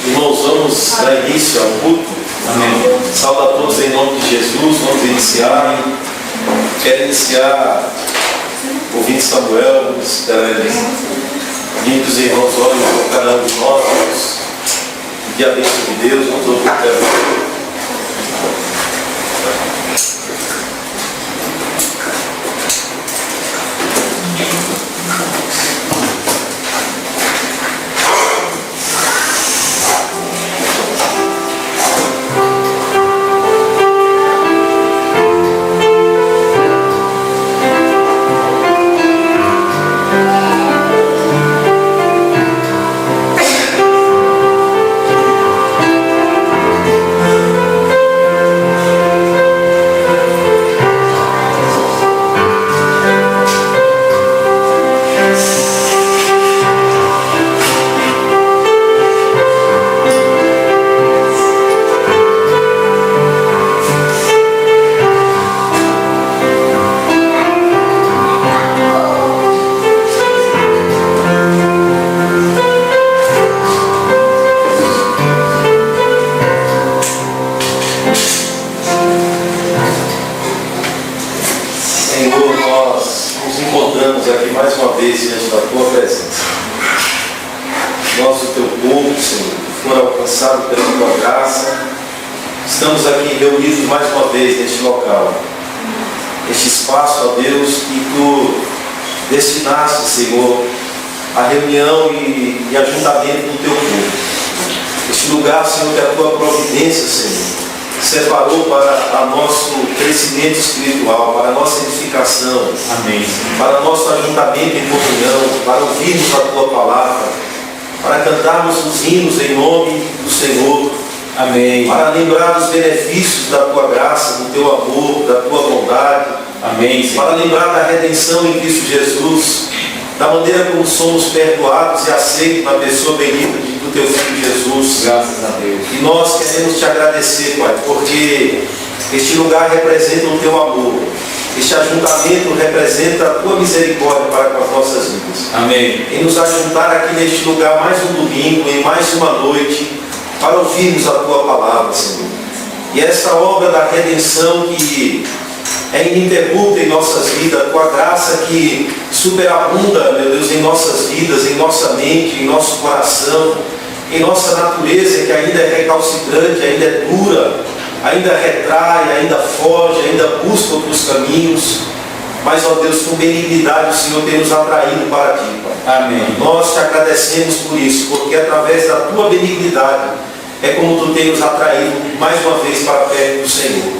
Irmãos, vamos dar início ao culto. Amém. Saúdo a todos em nome de Jesus. Vamos iniciar. Quero iniciar ouvindo Samuel, lindos irmãos, olhem para cada um de nós. E a bênção de Deus, vamos ouvir o Evangelho. Estamos aqui reunidos mais uma vez neste local, este espaço, ó Deus, que Tu destinaste, Senhor, a reunião e ajuntamento do Teu povo. Este lugar, Senhor, que a Tua providência, Senhor, separou para o nosso crescimento espiritual, para a nossa edificação. Amém. Para o nosso ajuntamento em comunhão, para ouvirmos a Tua palavra, para cantarmos os hinos em nome do Senhor. Amém. Para lembrar dos benefícios da Tua graça, do Teu amor, da Tua bondade. Amém. Para lembrar da redenção em Cristo Jesus, da maneira como somos perdoados e aceitos na pessoa bendita do Teu Filho Jesus. Graças a Deus. E nós queremos Te agradecer, Pai, porque este lugar representa o Teu amor. Este ajuntamento representa a Tua misericórdia para com as nossas vidas. Amém. E nos ajuntar aqui neste lugar mais um domingo, em mais uma noite, para ouvirmos a Tua palavra, Senhor. E esta obra da redenção que é ininterrupta em nossas vidas, a Tua graça que superabunda, meu Deus, em nossas vidas, em nossa mente, em nosso coração, em nossa natureza que ainda é recalcitrante, ainda é dura, ainda retrai, ainda foge, ainda busca outros caminhos. Mas, ó Deus, com benignidade o Senhor tem nos atraído para Ti, Pai. Amém. Nós Te agradecemos por isso, porque através da Tua benignidade é como Tu tem nos atraído mais uma vez para perto do Senhor.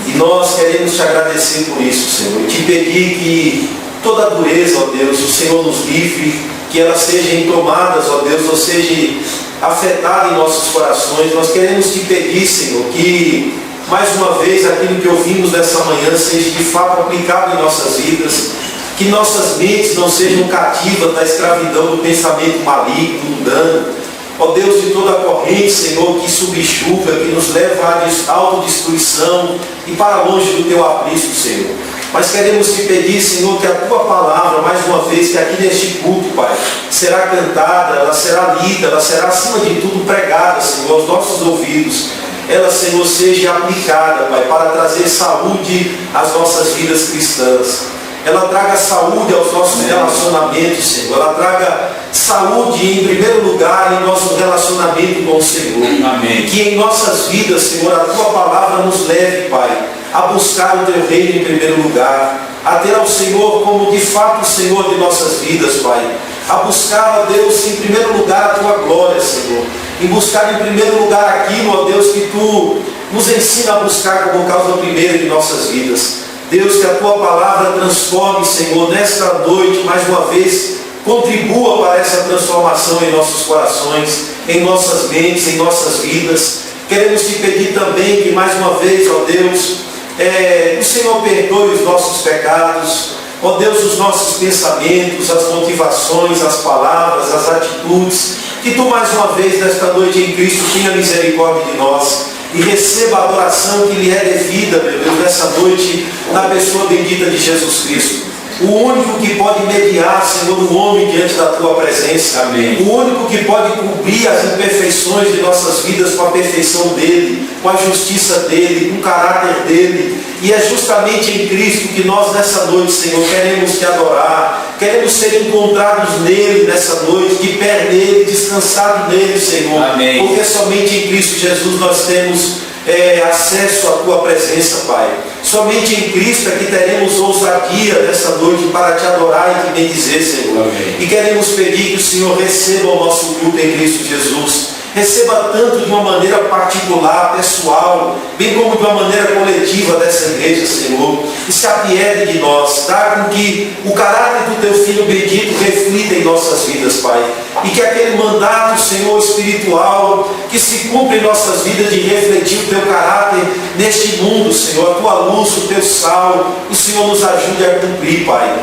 E nós queremos Te agradecer por isso, Senhor. E Te pedir que toda dureza, ó Deus, o Senhor nos livre, que elas sejam tomadas, ó Deus, ou seja afetada em nossos corações. Nós queremos Te pedir, Senhor, que mais uma vez aquilo que ouvimos nessa manhã seja de fato aplicado em nossas vidas, que nossas mentes não sejam cativas da escravidão do pensamento maligno, mundano. Ó Deus, de toda a corrente, Senhor, que subjuga, que nos leva à autodestruição e para longe do Teu aprisco, Senhor. Mas queremos Te pedir, Senhor, que a Tua palavra, mais uma vez, que aqui neste culto, Pai, será cantada, ela será lida, ela será acima de tudo pregada, Senhor, aos nossos ouvidos. Ela, Senhor, seja aplicada, Pai, para trazer saúde às nossas vidas cristãs. Ela traga saúde aos nossos relacionamentos, Senhor. Ela traga saúde, em primeiro lugar, em nosso relacionamento com o Senhor. Amém. Que em nossas vidas, Senhor, a Tua palavra nos leve, Pai, a buscar o Teu reino em primeiro lugar, a ter ao Senhor como de fato o Senhor de nossas vidas, Pai. A buscar, ó Deus, em primeiro lugar a Tua glória, Senhor. Em buscar em primeiro lugar aquilo, ó Deus, que Tu nos ensina a buscar como causa primeira de nossas vidas. Deus, que a Tua palavra transforme, Senhor, nesta noite, mais uma vez, contribua para essa transformação em nossos corações, em nossas mentes, em nossas vidas. Queremos Te pedir também que, mais uma vez, ó Deus, o Senhor perdoe os nossos pecados, ó Deus, os nossos pensamentos, as motivações, as palavras, as atitudes. Que Tu, mais uma vez, nesta noite em Cristo, tenha misericórdia de nós e receba a adoração que lhe é devida, meu Deus, nessa noite, na pessoa bendita de Jesus Cristo. o único que pode mediar, Senhor, o homem diante da Tua presença. Amém. O único que pode cobrir as imperfeições de nossas vidas com a perfeição dEle, com a justiça dEle, com o caráter dEle. E é justamente em Cristo que nós nessa noite, Senhor, queremos Te adorar, queremos ser encontrados nele nessa noite, de pé nele, descansado nele, Senhor. Amém. Porque somente em Cristo Jesus nós temos acesso à Tua presença, Pai. Somente em Cristo é que teremos ousadia nessa noite para Te adorar e Te bendizer, Senhor. Amém. E queremos pedir que o Senhor receba o nosso culto em Cristo Jesus. Receba tanto de uma maneira particular, pessoal, bem como de uma maneira coletiva dessa igreja, Senhor. E se apiede de nós, dá com que o caráter do Teu Filho bendito reflita em nossas vidas, Pai. E que aquele mandato, Senhor, espiritual, que se cumpre em nossas vidas de refletir o Teu caráter neste mundo, Senhor, a Tua luz, o Teu sal, o Senhor nos ajude a cumprir, Pai.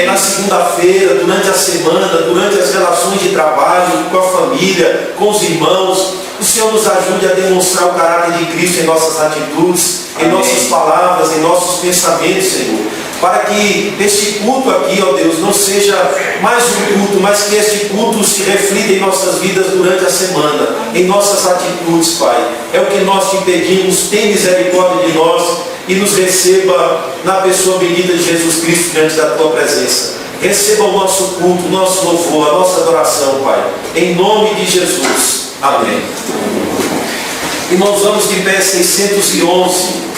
Na segunda-feira, durante a semana, durante as relações de trabalho, com a família, com os irmãos, o Senhor nos ajude a demonstrar o caráter de Cristo em nossas atitudes, em nossas palavras, em nossos pensamentos, Senhor. Para que este culto aqui, ó Deus, não seja mais um culto, mas que este culto se reflita em nossas vidas durante a semana, em nossas atitudes, Pai. É o que nós Te pedimos, tem misericórdia de nós e nos receba na pessoa bendita de Jesus Cristo diante da Tua presença. Receba o nosso culto, o nosso louvor, a nossa adoração, Pai. Em nome de Jesus. Amém. Irmãos, vamos de pé 611. Senhor.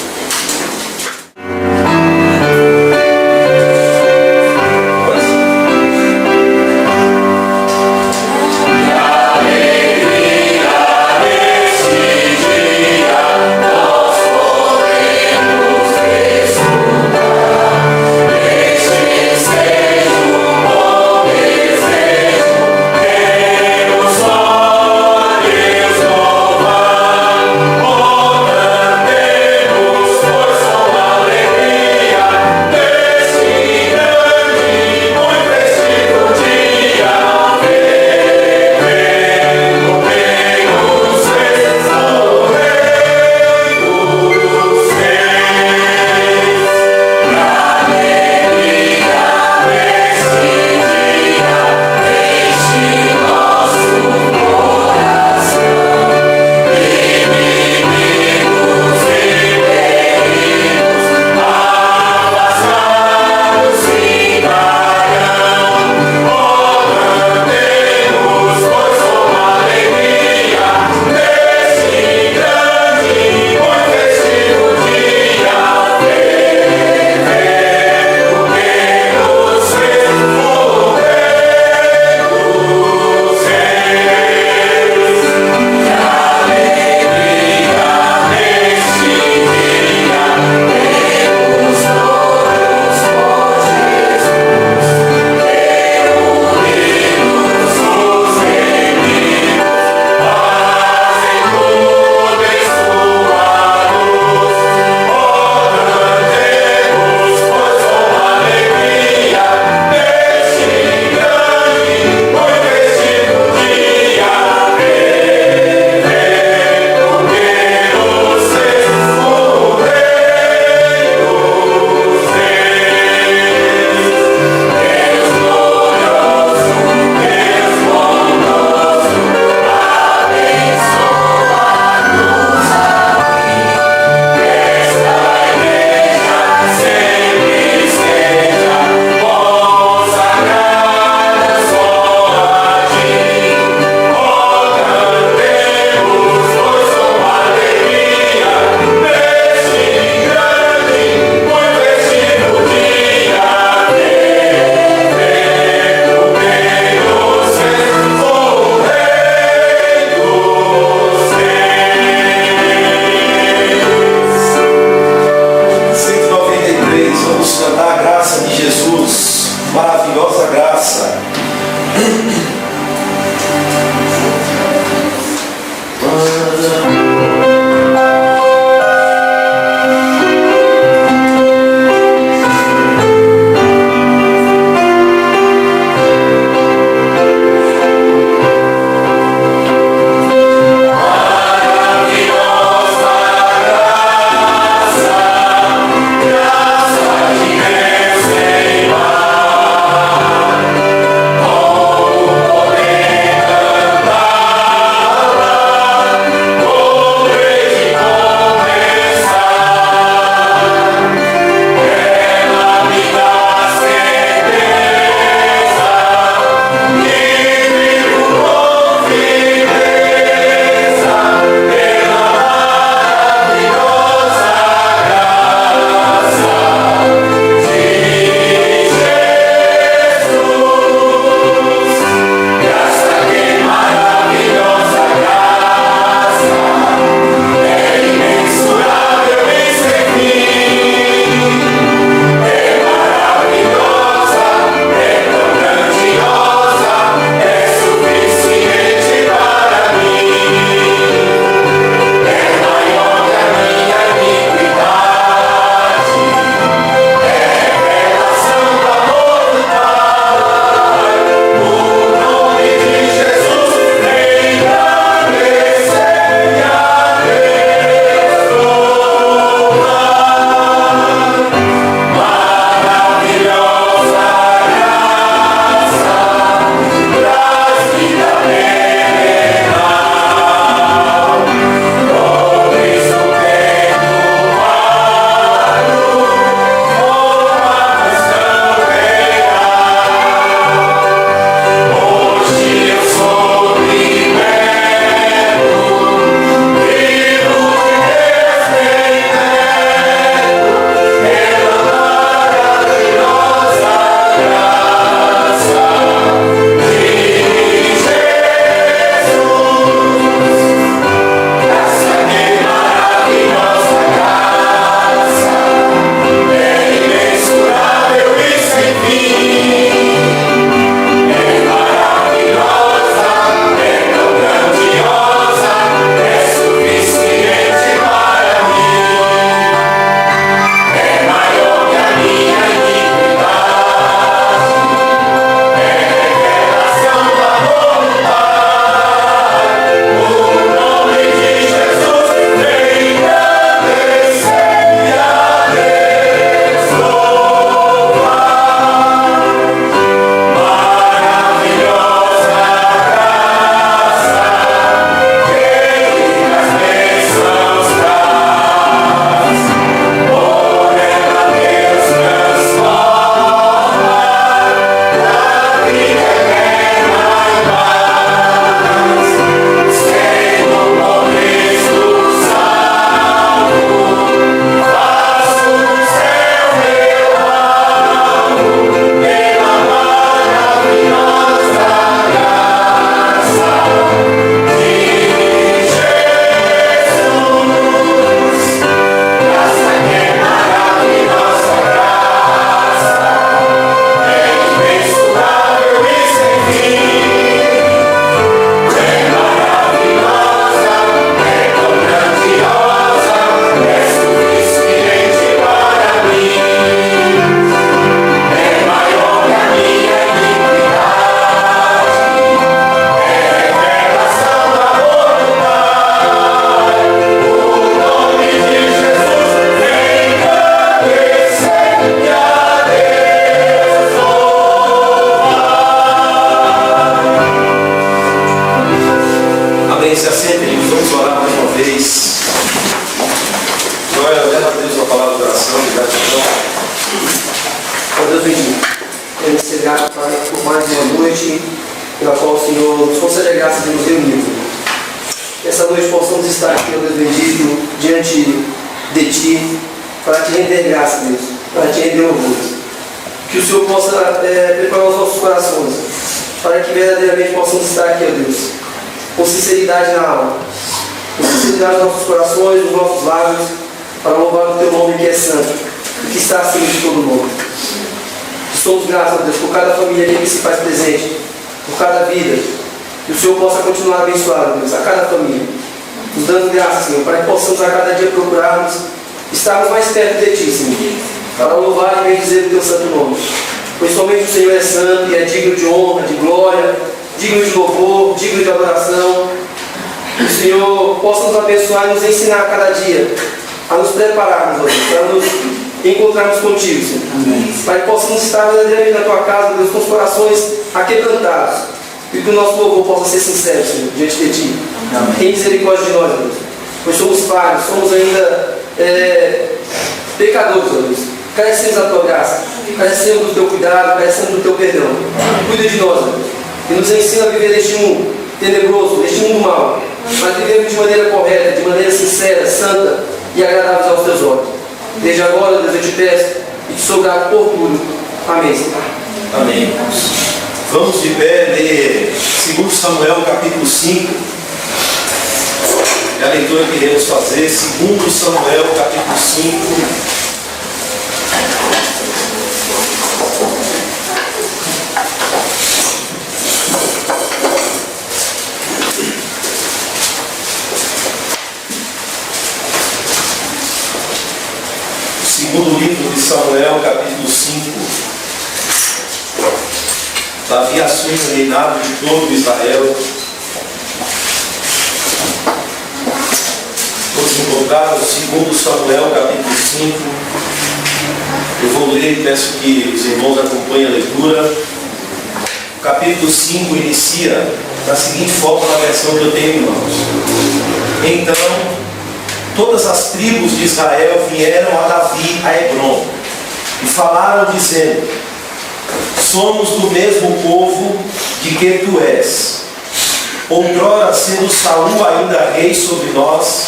grato, Pai, por mais uma noite pela qual o Senhor nos concede a graça de nos reunirmos. Essa noite possamos estar aqui, ó Deus bendito, diante de Ti, para Te render graça, Deus, para Te render orgulho. Que o Senhor possa preparar os nossos corações, para que verdadeiramente possamos estar aqui, ó Deus, com sinceridade na alma, com sinceridade nos nossos corações, nos nossos lábios, para louvar o Teu nome que é santo, e que está acima de todo nome. Somos gratos, ó Deus, por cada família aqui que se faz presente, por cada vida. Que o Senhor possa continuar abençoando, Deus, a cada família. Nos dando graça, Senhor, para que possamos a cada dia procurarmos estarmos mais perto de Ti, Senhor, para louvar e bendizer o Teu santo nome. Pois somente o Senhor é santo e é digno de honra, de glória, digno de louvor, digno de adoração. Que o Senhor possa nos abençoar e nos ensinar a cada dia a nos prepararmos, ó Deus, para nos encontrarmos contigo, Senhor. Amém. Para que possamos estar verdadeiramente na Tua casa, Deus, com os corações aquebrantados. E que o nosso louvor possa ser sincero, Senhor, diante de Ti. Amém. Em misericórdia de nós, Deus. Pois somos falhos, somos ainda pecadores, ó Deus. Carecemos da Tua graça, carecemos do Teu cuidado, carecemos do Teu perdão. Cuida de nós, ó Deus. E nos ensina a viver neste mundo tenebroso, neste mundo mau. Mas vivemos de maneira correta, de maneira sincera, santa e agradável aos Teus olhos. Desde agora, Deus, eu te peço e te sou grato por tudo. Amém, Senhor. Amém. Vamos de pé ler 2 Samuel capítulo 5. É a leitura que iremos fazer. 2 Samuel capítulo 5. Segundo livro de Samuel, capítulo 5. Davi assume o reinado de todo Israel. Todos encontraram 2 Samuel, capítulo 5. Eu vou ler e peço que os irmãos acompanhem a leitura. O capítulo 5 inicia da seguinte forma na versão que eu tenho em mãos. Então, todas as tribos de Israel vieram a Davi, a Hebrom, e falaram dizendo: somos do mesmo povo de que tu és. Outrora, sendo Saul ainda rei sobre nós,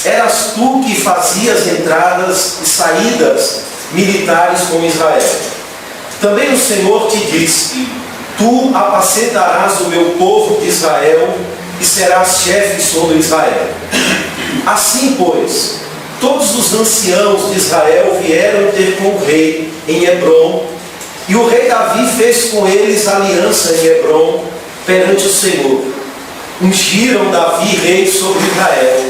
eras tu que fazias entradas e saídas militares com Israel. Também o Senhor te disse: tu apacentarás o meu povo de Israel e serás chefe sobre Israel. Assim, pois, todos os anciãos de Israel vieram ter com o rei em Hebrom, e o rei Davi fez com eles aliança em Hebrom perante o Senhor. Ungiram Davi rei sobre Israel.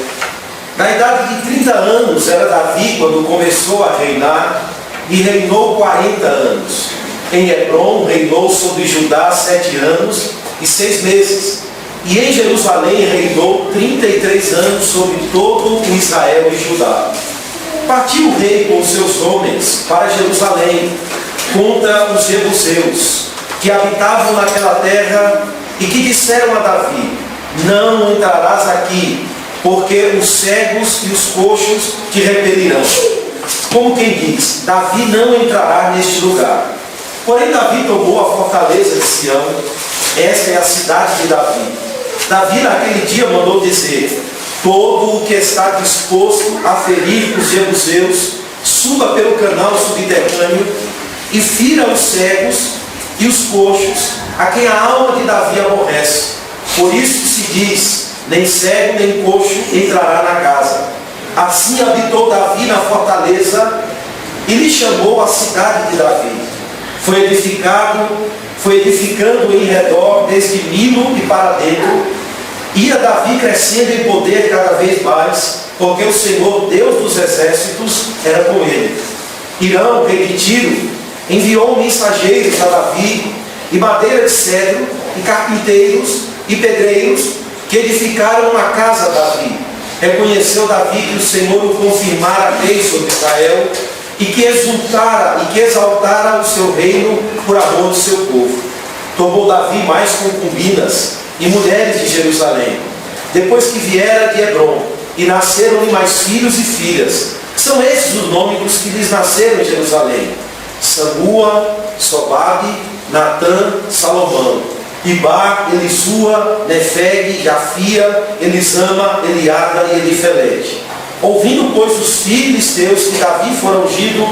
Na idade de 30 anos era Davi quando começou a reinar, e reinou 40 anos. Em Hebrom reinou sobre Judá 7 anos e 6 meses. E em Jerusalém reinou 33 anos sobre todo o Israel e Judá. Partiu o rei com os seus homens para Jerusalém contra os jebuseus que habitavam naquela terra e que disseram a Davi: não entrarás aqui, porque os cegos e os coxos te repelirão. Como quem diz: Davi não entrará neste lugar. Porém Davi tomou a fortaleza de Sião. Esta é a cidade de Davi. Davi naquele dia mandou dizer: todo o que está disposto a ferir os jebuseus, suba pelo canal subterrâneo e fira os cegos e os coxos, a quem a alma de Davi aborrece. Por isso se diz: nem cego nem coxo entrará na casa. Assim habitou Davi na fortaleza e lhe chamou a cidade de Davi. Foi edificando em redor desde Milo e para dentro. Ia Davi crescendo em poder cada vez mais, porque o Senhor, Deus dos exércitos, era com ele. Hirão, rei de Tiro, enviou mensageiros a Davi, e madeira de cedro, e carpinteiros, e pedreiros, que edificaram uma casa a Davi. Reconheceu Davi que o Senhor o confirmara rei sobre Israel, e que exaltara o seu reino por amor do seu povo. Tomou Davi mais concubinas e mulheres de Jerusalém, depois que viera de Hebrom, e nasceram-lhe mais filhos e filhas. São esses os nomes dos que lhes nasceram em Jerusalém: Samua, Sobabe, Natã, Salomão, Ibar, Elisua, Nefeg, Jafia, Elisama, Eliada e Elifelete. Ouvindo, pois, os filisteus que Davi fora ungido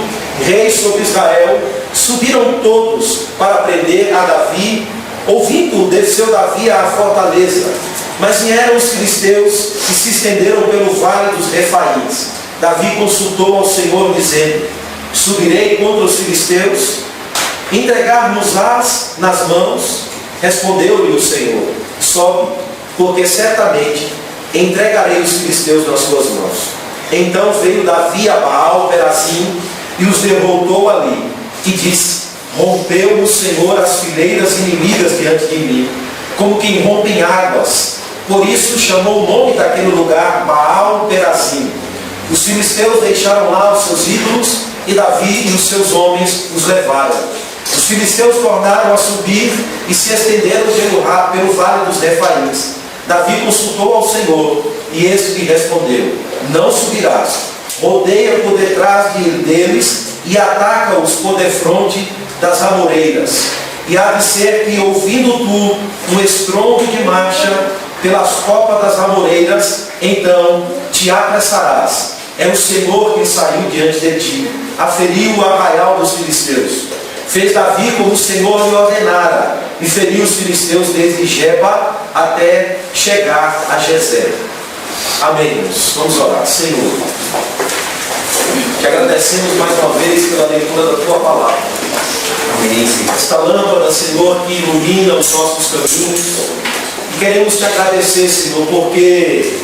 rei sobre Israel, subiram todos para prender a Davi. Ouvindo, desceu Davi à fortaleza, mas vieram os filisteus e se estenderam pelo vale dos Refaíns. Davi consultou ao Senhor, dizendo: subirei contra os filisteus, entregar-nos-ás nas mãos? Respondeu-lhe o Senhor: sobe, porque certamente entregarei os filisteus nas suas mãos. Então veio Davi a Baal Perazim e os derrotou ali, e disse: rompeu o Senhor as fileiras inimigas diante de mim, como quem rompe em águas. Por isso chamou o nome daquele lugar Baal Perazim. Os filisteus deixaram lá os seus ídolos, e Davi e os seus homens os levaram. Os filisteus tornaram a subir e se estenderam pelo vale dos Refaíns. Davi consultou ao Senhor, e este lhe respondeu: não subirás, rodeia por detrás deles e ataca-os por defronte das amoreiras. E há de ser que, ouvindo tu um estrondo de marcha pelas copas das amoreiras, então te apressarás. É o Senhor quem saiu diante de ti, aferiu o arraial dos filisteus. Fez Davi como o Senhor lhe ordenara, e feriu os filisteus desde Geba até chegar a Gezer. Amém, irmãos. Vamos orar. Senhor, te agradecemos mais uma vez pela leitura da tua palavra. Amém. Esta lâmpada, Senhor, que ilumina os nossos caminhos. E queremos te agradecer, Senhor, porque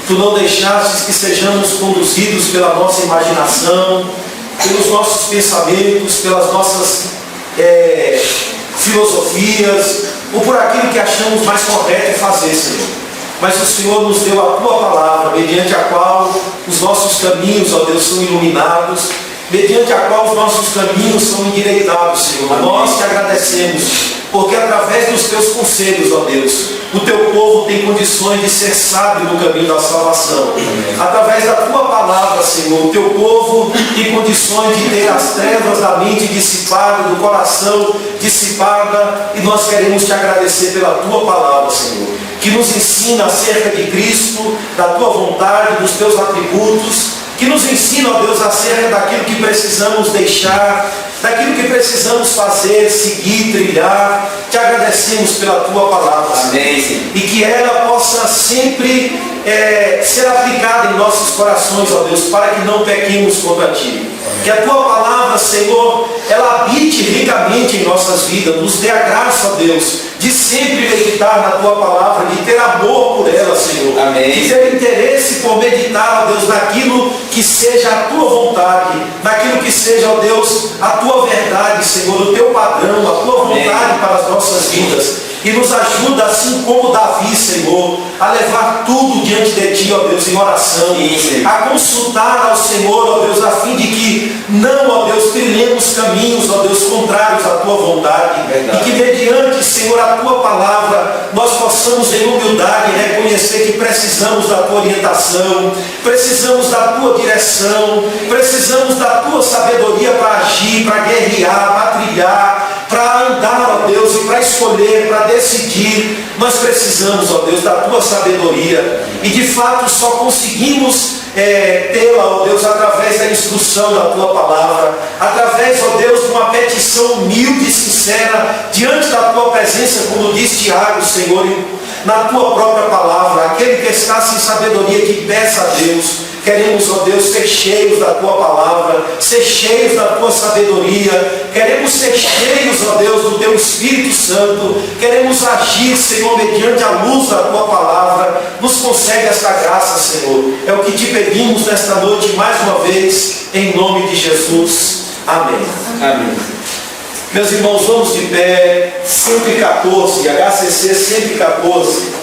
tu não deixastes que sejamos conduzidos pela nossa imaginação, pelos nossos pensamentos, pelas nossas filosofias, ou por aquilo que achamos mais correto fazer, Senhor. Mas o Senhor nos deu a tua palavra, mediante a qual os nossos caminhos, ó Deus, são iluminados, mediante a qual os nossos caminhos são endireitados, Senhor. Amém. Nós te agradecemos, porque através dos teus conselhos, ó Deus, o teu povo tem condições de ser sábio no caminho da salvação. Amém. Através da tua palavra, Senhor, o teu povo tem condições de ter as trevas da mente dissipada, do coração dissipada, e nós queremos te agradecer pela tua palavra, Senhor, que nos ensina acerca de Cristo, da tua vontade, dos teus atributos, que nos ensina, ó Deus, acerca daquilo que precisamos deixar, daquilo que precisamos fazer, seguir, trilhar. Te agradecemos pela tua palavra, Amém. E que ela possa sempre ser aplicada em nossos corações, ó Deus, para que não pequemos contra ti. Que a tua palavra, Senhor, ela habite ricamente em nossas vidas, nos dê a graça, ó Deus, de sempre meditar na tua palavra, de ter amor por ela, Senhor. Amém. De ter interesse por meditar, ó Deus, naquilo que seja a tua vontade, naquilo que seja, ó Deus, a tua verdade, Senhor, o teu padrão, a tua vontade Amém. Para as nossas vidas. E nos ajuda, assim como Davi, Senhor, a levar tudo diante de ti, ó Deus, em oração, a consultar ao Senhor, ó Deus, a fim de que não, ó Deus, trilhemos caminhos, ó Deus, contrários à tua vontade. Verdade. E que mediante, Senhor, a tua palavra, nós possamos em humildade reconhecer que precisamos da tua orientação, precisamos da tua direção, precisamos da tua sabedoria para agir, para guerrear, para trilhar, para andar, ó Deus, e para escolher, para decidir. Nós precisamos, ó Deus, da tua sabedoria, e de fato só conseguimos tê-la, ó Deus, através da instrução da tua palavra, através, ó Deus, de uma petição humilde e sincera diante da tua presença, como diz Tiago, Senhor, na tua própria palavra. Aquele que está sem sabedoria, que peça a Deus. Queremos, ó Deus, ser cheios da tua palavra, ser cheios da tua sabedoria. Queremos ser cheios, ó Deus, do teu Espírito Santo. Queremos agir, Senhor, mediante a luz da tua palavra. Nos concede esta graça, Senhor. É o que te pedimos nesta noite mais uma vez, em nome de Jesus. Amém. Amém. Meus irmãos, vamos de pé. 114, HCC 114.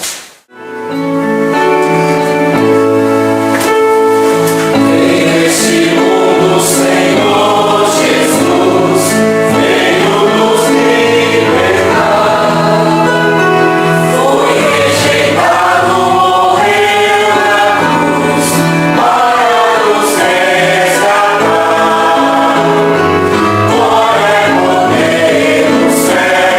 Céu.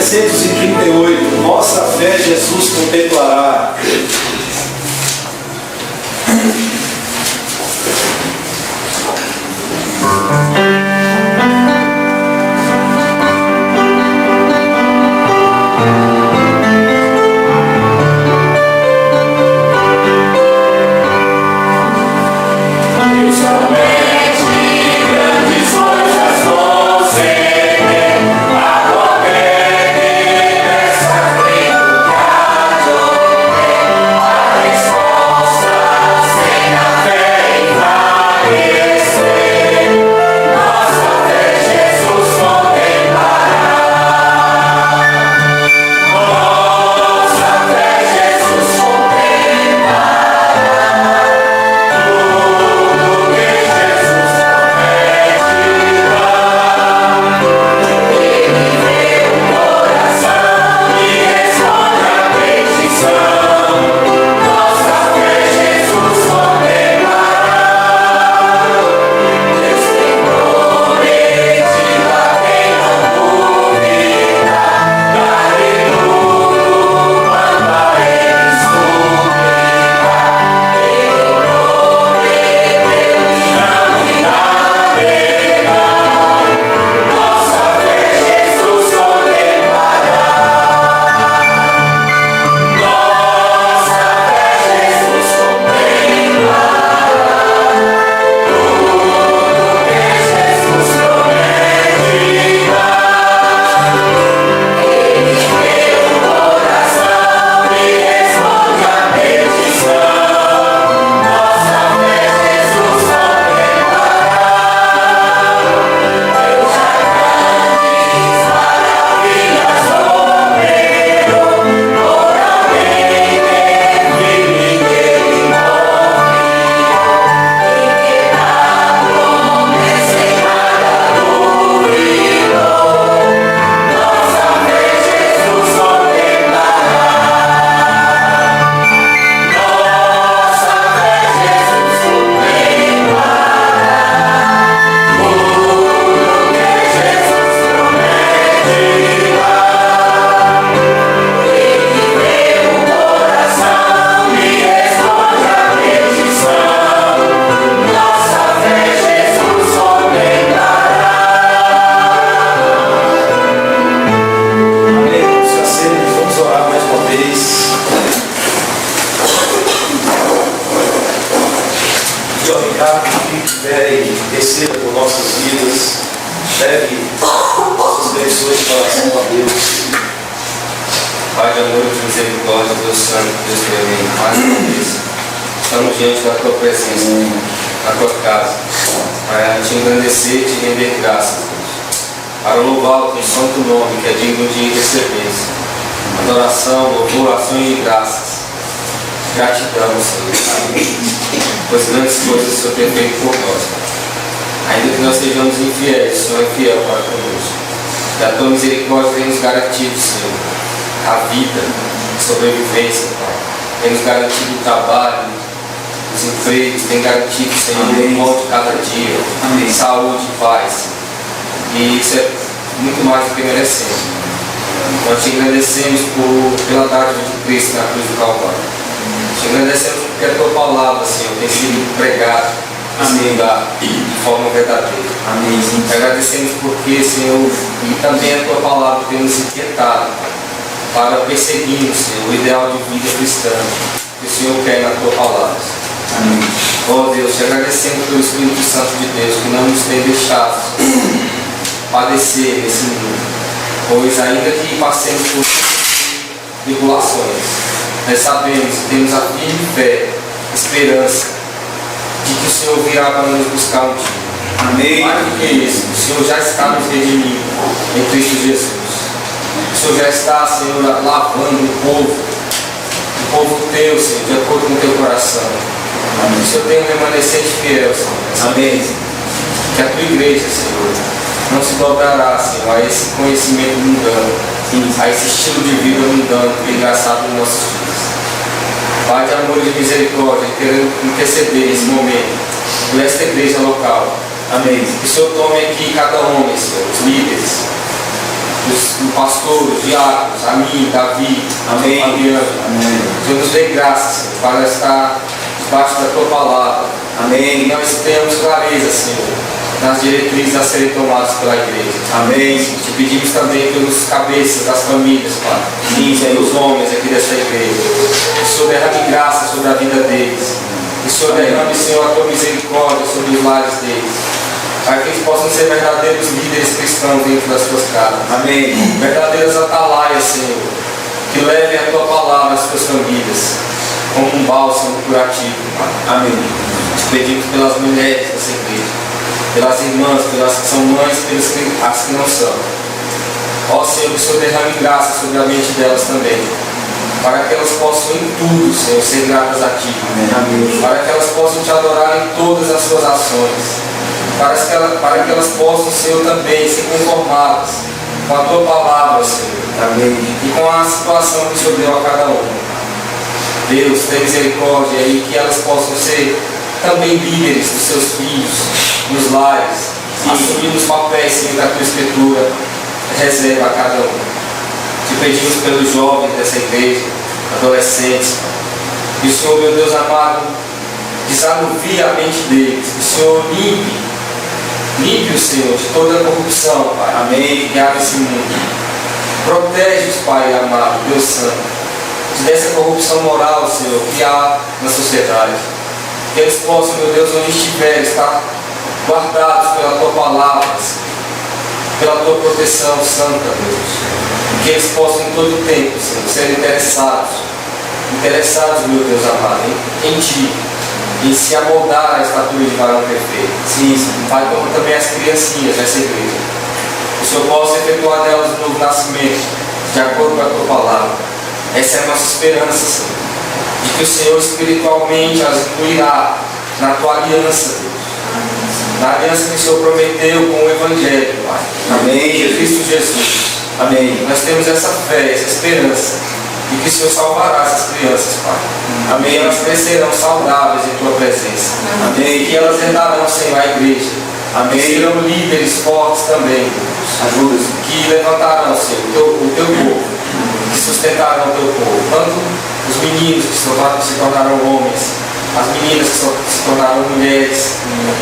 738, nossa fé Jesus contemplará. Receba por nossas vidas, leve nossas bênçãos de coração a Deus. Pai de amor e de misericórdia, Deus Santo, Deus tremendo, mais uma vez, estamos diante da Tua presença, na Tua casa, para Te engrandecer e Te render graças, Deus, para louvar o Teu santo nome, que é digno de receber adoração, louvor, ações de graças. Gratidão, Senhor, pois grandes coisas o Senhor tem feito por nós. Ainda que nós sejamos infiéis, o Senhor é fiel para conosco. E a Tua misericórdia tem nos garantido, Senhor, a vida, a sobrevivência, Pai. Tem nos garantido o trabalho, os empregos, tem garantido, Senhor, o pão de cada dia. Amém. Saúde, paz. E isso é muito mais do que merecemos. Nós Te agradecemos pela dádiva de Cristo na cruz do Calvário. Te agradecemos porque a Tua palavra, Senhor, tem sido pregada nesse lugar de forma verdadeira. Amém. Te agradecemos porque, Senhor, e também a Tua palavra tem nos inquietado para perseguirmos, Senhor, o ideal de vida cristã que o Senhor quer na Tua palavra. Amém. Oh Deus, Te agradecemos pelo Espírito Santo de Deus que não nos tem deixado padecer nesse mundo, pois ainda que passemos por tribulações, nós sabemos e temos a firme fé, esperança de que o Senhor virá para nos buscar um dia. Amém. Mais do que isso, o Senhor já está nos redimindo em Cristo Jesus. O Senhor já está, Senhor, lavando o povo Teu, Senhor, de acordo com o Teu coração. Amém. O Senhor tem um remanescente fiel, Senhor. Amém. Que a Tua igreja, Senhor, não se dobrará, Senhor, a esse conhecimento mundano, a esse estilo de vida mundano que é engraçado nos nossos dias. Pai de amor e de misericórdia, querendo interceder nesse momento por esta igreja local. Amém. Que o Senhor tome aqui cada homem, Senhor, os líderes, o pastor, os diáconos, a mim, Davi, Amém. Fabiano. Amém. Senhor, nos dê graça, Senhor, para estar debaixo da Tua palavra. Amém. E nós tenhamos clareza, Senhor, nas diretrizes a serem tomadas pela igreja. Amém. Te pedimos também pelos cabeças das famílias, Pai. Sim, Senhor. Pelos homens aqui dessa igreja. Que o Senhor derrame graça sobre a vida deles. Que o Senhor derrame, Senhor, a Tua misericórdia sobre os lares deles. Para que eles possam ser verdadeiros líderes cristãos dentro das suas casas. Amém. Verdadeiras atalaias, Senhor, que levem a Tua palavra às suas famílias, como um bálsamo curativo, Pai. Amém. Te pedimos pelas mulheres dessa igreja, pelas irmãs, pelas que são mães, pelas que não são. Ó Senhor, que o Senhor derrame graça sobre a mente delas também, para que elas possam em tudo, Senhor, ser gratas a Ti. Amém. Para que elas possam Te adorar em todas as suas ações. Para que elas possam, Senhor, também ser conformadas com a Tua palavra, Senhor. Amém. E com a situação que o Senhor deu a cada um. Deus, tenha misericórdia e que elas possam ser também líderes dos seus filhos, nos lares, assumindo os papéis, Senhor, da Tua Escritura reserva a cada um. Te pedimos pelos jovens dessa igreja, adolescentes, que o Senhor, meu Deus amado, desanuvie a mente deles, que o Senhor limpe o Senhor de toda a corrupção, Pai. Amém. Que há nesse mundo. Protege-os, Pai amado, Deus Santo, dessa corrupção moral, Senhor, que há na sociedade. Que eles possam, meu Deus, onde estiverem, estar guardados pela Tua palavra, pela Tua proteção santa, Deus. Que eles possam em todo o tempo, Senhor, ser interessados, meu Deus amado, em Ti, em se amoldar à estatura de varão perfeito. Sim, Pai, como também as criancinhas dessa igreja. Que o Senhor possa efetuar nelas um novo nascimento, de acordo com a Tua palavra. Essa é a nossa esperança, Senhor, de que o Senhor espiritualmente as incluirá na Tua aliança, Deus. Na aliança que o Senhor prometeu com o Evangelho, Pai. Amém. De Cristo Jesus. Amém. Nós temos essa fé, essa esperança de que o Senhor salvará essas crianças, Pai. Amém. E elas crescerão saudáveis em Tua presença. Amém. E que elas herdarão, Senhor, a igreja. Amém. E serão líderes fortes também, Deus. Ajuda-se. Que levantarão, Senhor, o Teu povo, que sustentarão o Teu povo. Tanto os meninos que se tornarão homens, as meninas que se tornarão mulheres,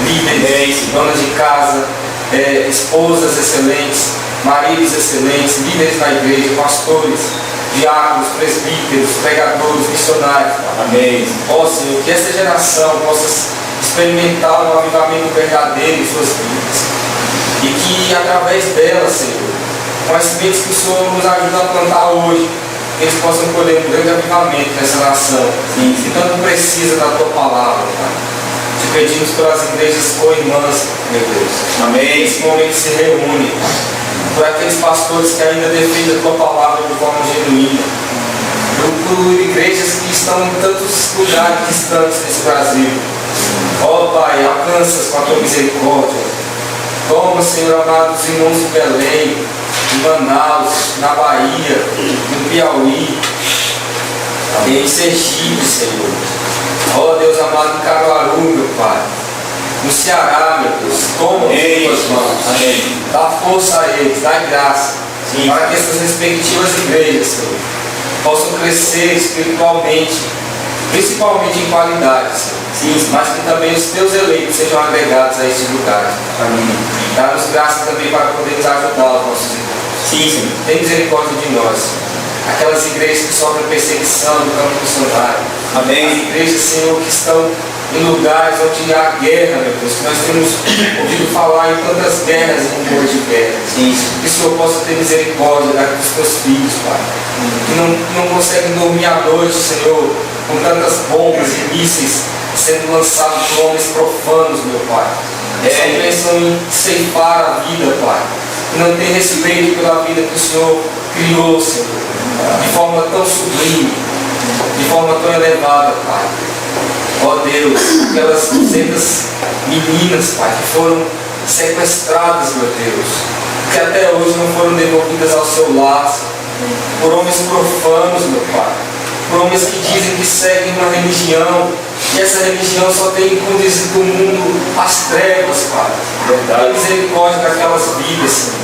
líderes, donas de casa, esposas excelentes, maridos excelentes, líderes na igreja, pastores, diáconos, presbíteros, pregadores, missionários. Amém. Ó Senhor, que essa geração possa experimentar um avivamento verdadeiro em suas vidas. E que através dela, Senhor, com as sementes que o Senhor nos ajuda a plantar hoje, que eles possam colher um grande avivamento nessa nação, que tanto precisa da Tua palavra, Pai. Te pedimos pelas igrejas co-irmãs, meu Deus. Amém. Nesse momento se reúnem, Pai. Por aqueles pastores que ainda defendem a Tua palavra de forma genuína. Por igrejas que estão em tantos lugares distantes desse Brasil. Ó Pai, alcança-as com a Tua misericórdia. Toma, Senhor amado, os irmãos de Belém, em Manaus, na Bahia, no Piauí, em Sergipe, Senhor. Ó Deus amado, em Caruaru, meu Pai. No Ceará, meu Deus. Toma em Tuas mãos. Amém. Dá força a eles, dá graça. Sim. Para que essas respectivas igrejas, Senhor, possam crescer espiritualmente, principalmente em qualidade, Senhor. Sim, mas que também os Teus eleitos sejam agregados a estes lugares. Amém. Dá-nos graça também para podermos ajudar os nossos irmãos. Sim, Senhor. Tem misericórdia de nós. Aquelas igrejas que sofrem perseguição no campo missionário. Amém. As igrejas, Senhor, que estão em lugares onde há guerra, meu Deus. Que nós temos ouvido falar em tantas guerras e rumores de guerra. Sim. Que o Senhor possa ter misericórdia dos Teus filhos, Pai. Que não conseguem dormir à noite, Senhor, com tantas bombas e mísseis sendo lançados por homens profanos, meu Pai. Só pensam em ceifar a vida, Pai. E não tem respeito pela vida que o Senhor criou, Senhor, de forma tão sublime, de forma tão elevada, Pai. Ó Deus, aquelas 200 meninas, Pai, que foram sequestradas, meu Deus, que até hoje não foram devolvidas ao seu lar, por homens profanos, meu Pai. Por homens que dizem que seguem uma religião, e essa religião só tem conduzido o mundo às trevas, Pai. Verdade. Tem misericórdia daquelas vidas, Senhor.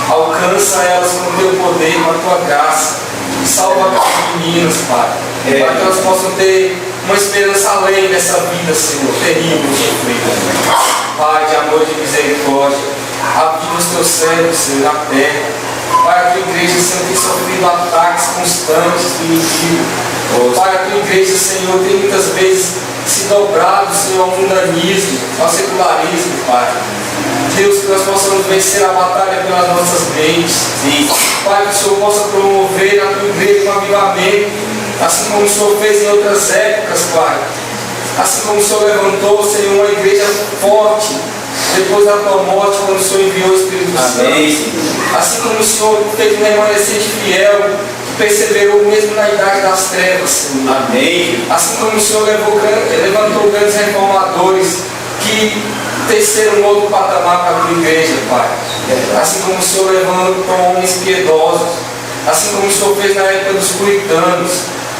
Alcança elas com o teu poder, com a tua graça. Salva aquelas meninas, Pai. Para que elas possam ter uma esperança além dessa vida, Senhor, terrível, sofrida. Pai, de amor e de misericórdia, aviva os teus servos, Senhor, na terra. Pai, a tua igreja, Senhor, tem sofrido ataques constantes do inimigo. Pai, a tua igreja, Senhor, tem muitas vezes se dobrado, Senhor, ao mundanismo, ao secularismo, Pai. Deus, que nós possamos vencer a batalha pelas nossas mentes. Pai, que o Senhor possa promover na tua igreja um avivamento, assim como o Senhor fez em outras épocas, Pai. Assim como o Senhor levantou, Senhor, uma igreja forte depois da tua morte, quando o Senhor enviou o Espírito Santo. Assim como o Senhor fez um remanescente fiel, que perseverou mesmo na idade das trevas, Senhor. Assim como o Senhor levantou grandes reformadores que teceram um outro patamar para a tua igreja, Pai. Assim como o Senhor levantou homens piedosos, assim como o Senhor fez na época dos puritanos,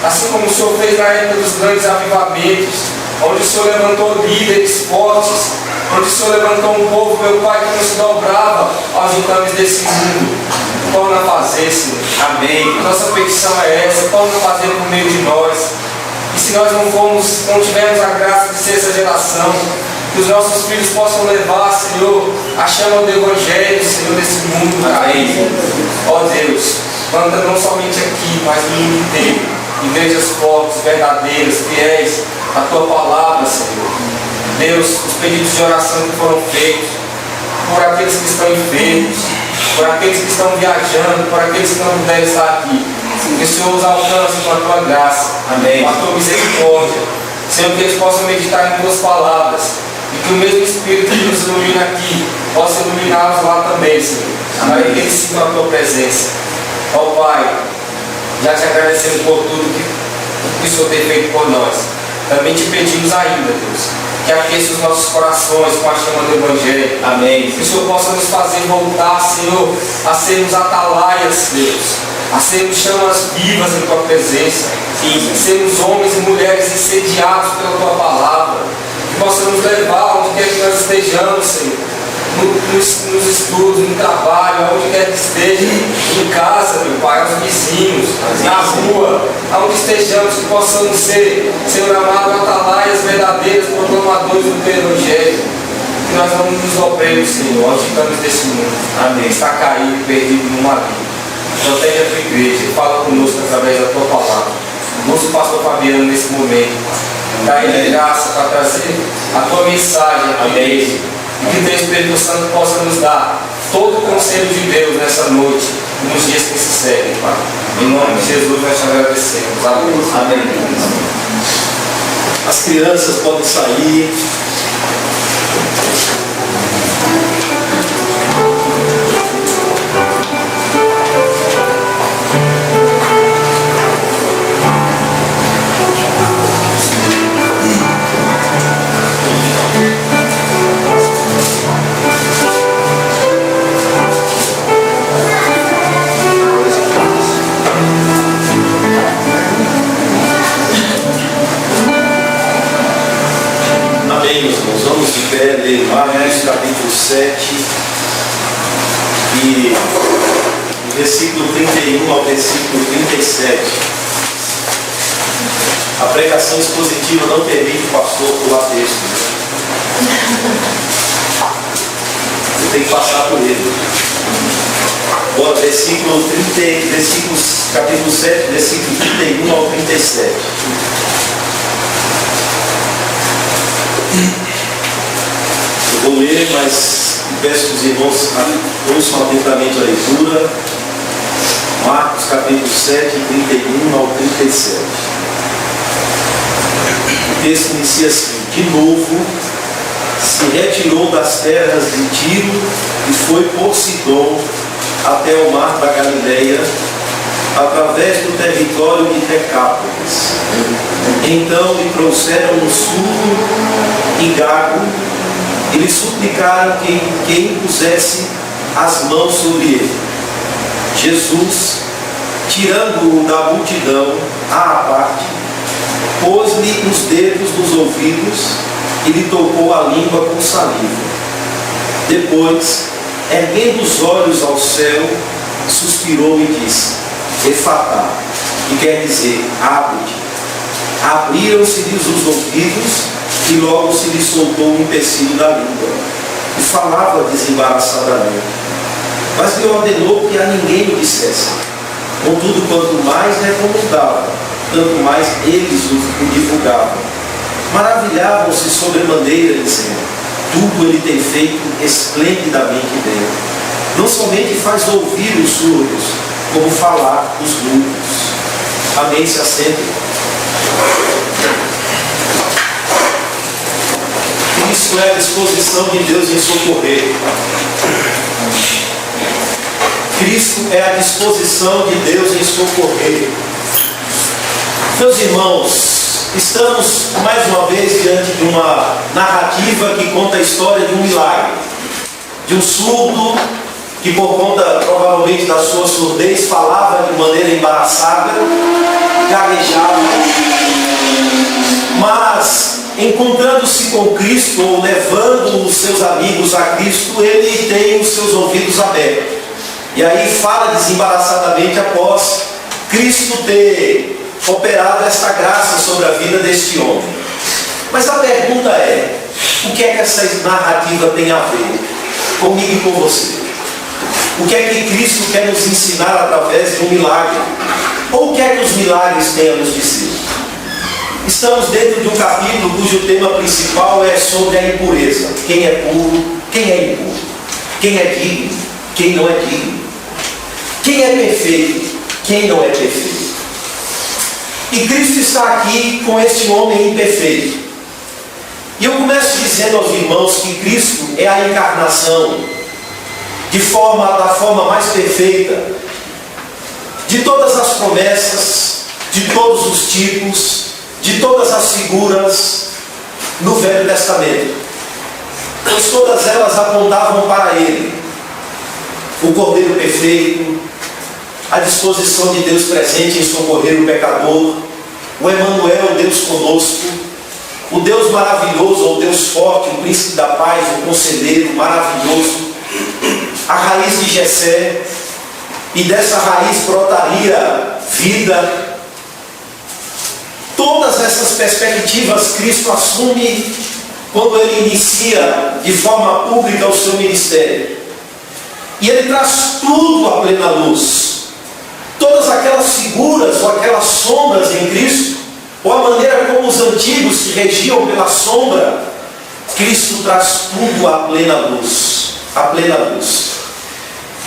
assim como o Senhor fez na época dos grandes avivamentos, onde o Senhor levantou líderes fortes, onde o Senhor levantou um povo, meu Pai, que não se dobrava aos ditames desse mundo. Torna a fazer, Senhor. Amém. Nossa petição é essa, torna a fazer por meio de nós. E se nós não tivermos a graça de ser essa geração, que os nossos filhos possam levar, Senhor, a chama do Evangelho, Senhor, desse mundo. Amém. Ó Deus, planta não somente aqui, mas no mundo inteiro. Igrejas fortes, verdadeiras, fiéis à tua palavra, Senhor. Deus, os pedidos de oração que foram feitos por aqueles que estão enfermos, por aqueles que estão viajando, por aqueles que não puderem estar aqui. Que o Senhor os alcance com a tua graça, amém, com a tua misericórdia. Senhor, que eles possam meditar em tuas palavras e que o mesmo Espírito que nos ilumina aqui possa iluminá-los lá também, Senhor, para que eles sintam a tua presença. Ó Pai, já te agradecemos por tudo que o Senhor tem feito por nós. Também te pedimos ainda, Deus, que aqueça os nossos corações com a chama do Evangelho. Amém. Que o Senhor possa nos fazer voltar, Senhor, a sermos atalaias, Deus, a sermos chamas vivas em tua presença, e sermos homens e mulheres incendiados pela tua palavra, que possa nos levar onde quer que nós estejamos, Senhor, nos estudos, no trabalho, aonde quer que esteja, em casa, meu Pai, aos vizinhos, na rua, aonde estejamos, que possamos ser, Senhor amado, atalaias verdadeiras, proclamadores do teu Evangelho, que nós não nos dobremos, Senhor, aos titanes desse mundo. Amém. Está caído e perdido no maligno. Protege a tua igreja e fala conosco através da tua palavra. Nosso pastor Fabiano nesse momento, dá ele graça para trazer a tua mensagem à igreja. E que o teu Espírito Santo possa nos dar todo o conselho de Deus nessa noite e nos dias que se seguem, Pai. Em nome de Jesus nós te agradecemos. Amém. Amém. As crianças podem sair. Vamos de pé, ler Marcos capítulo 7 e do versículo 31 ao versículo 37. A pregação expositiva não permite o pastor pular texto. Você tem que passar por ele. Agora, capítulo 7, versículo 31 ao 37. Eu vou ler, mas peço que os irmãos ouçam atentamente a leitura. Marcos capítulo 7, 31 ao 37. O texto inicia assim: de novo, se retirou das terras de Tiro e foi por Sidom até o mar da Galileia, através do território de Decápolis. Então lhe trouxeram um surdo e gago e lhe suplicaram que impusesse as mãos sobre ele. Jesus, tirando-o da multidão à parte, pôs-lhe os dedos nos ouvidos e lhe tocou a língua com saliva. Depois, erguendo os olhos ao céu, suspirou e disse: Efatá, que quer dizer, abre-te. Abriram-se-lhes os ouvidos e logo se lhe soltou o empecilho da língua e falava desembaraçadamente. Mas lhe ordenou que a ninguém o dissesse. Contudo, quanto mais recomendava, tanto mais eles o divulgavam. Maravilhavam-se sobremaneira, dizendo: tudo ele tem feito esplendidamente bem. Não somente faz ouvir os surdos, como falar os mudos. Amém, se assentem. Isso é a disposição de Deus em socorrer. Cristo é a disposição de Deus em socorrer. Meus irmãos, estamos mais uma vez diante de uma narrativa que conta a história de um milagre. De um surdo que, por conta provavelmente da sua surdez, falava de maneira embaraçada, gaguejava, mas encontrando-se com Cristo, ou levando os seus amigos a Cristo, ele tem os seus ouvidos abertos. E aí fala desembaraçadamente após Cristo ter operado esta graça sobre a vida deste homem. Mas a pergunta é: o que é que essa narrativa tem a ver comigo e com você? O que é que Cristo quer nos ensinar através de um milagre? Ou o que é que os milagres têm a nos dizer? Estamos dentro de um capítulo cujo tema principal é sobre a impureza. Quem é puro, quem é impuro? Quem é digno, quem não é digno? Quem é perfeito, quem não é perfeito? E Cristo está aqui com este homem imperfeito. E eu começo dizendo aos irmãos que Cristo é a encarnação da forma mais perfeita de todas as promessas, de todos os tipos, de todas as figuras no Velho Testamento. Pois todas elas apontavam para Ele. O Cordeiro perfeito, a disposição de Deus presente em socorrer o pecador, o Emanuel, Deus conosco, o Deus maravilhoso, o Deus forte, o príncipe da paz, o conselheiro maravilhoso, a raiz de Jessé, e dessa raiz brotaria vida. Todas essas perspectivas Cristo assume quando Ele inicia de forma pública o seu ministério. E Ele traz tudo à plena luz. Todas aquelas figuras ou aquelas sombras em Cristo, ou a maneira como os antigos se regiam pela sombra, Cristo traz tudo à plena luz. À plena luz.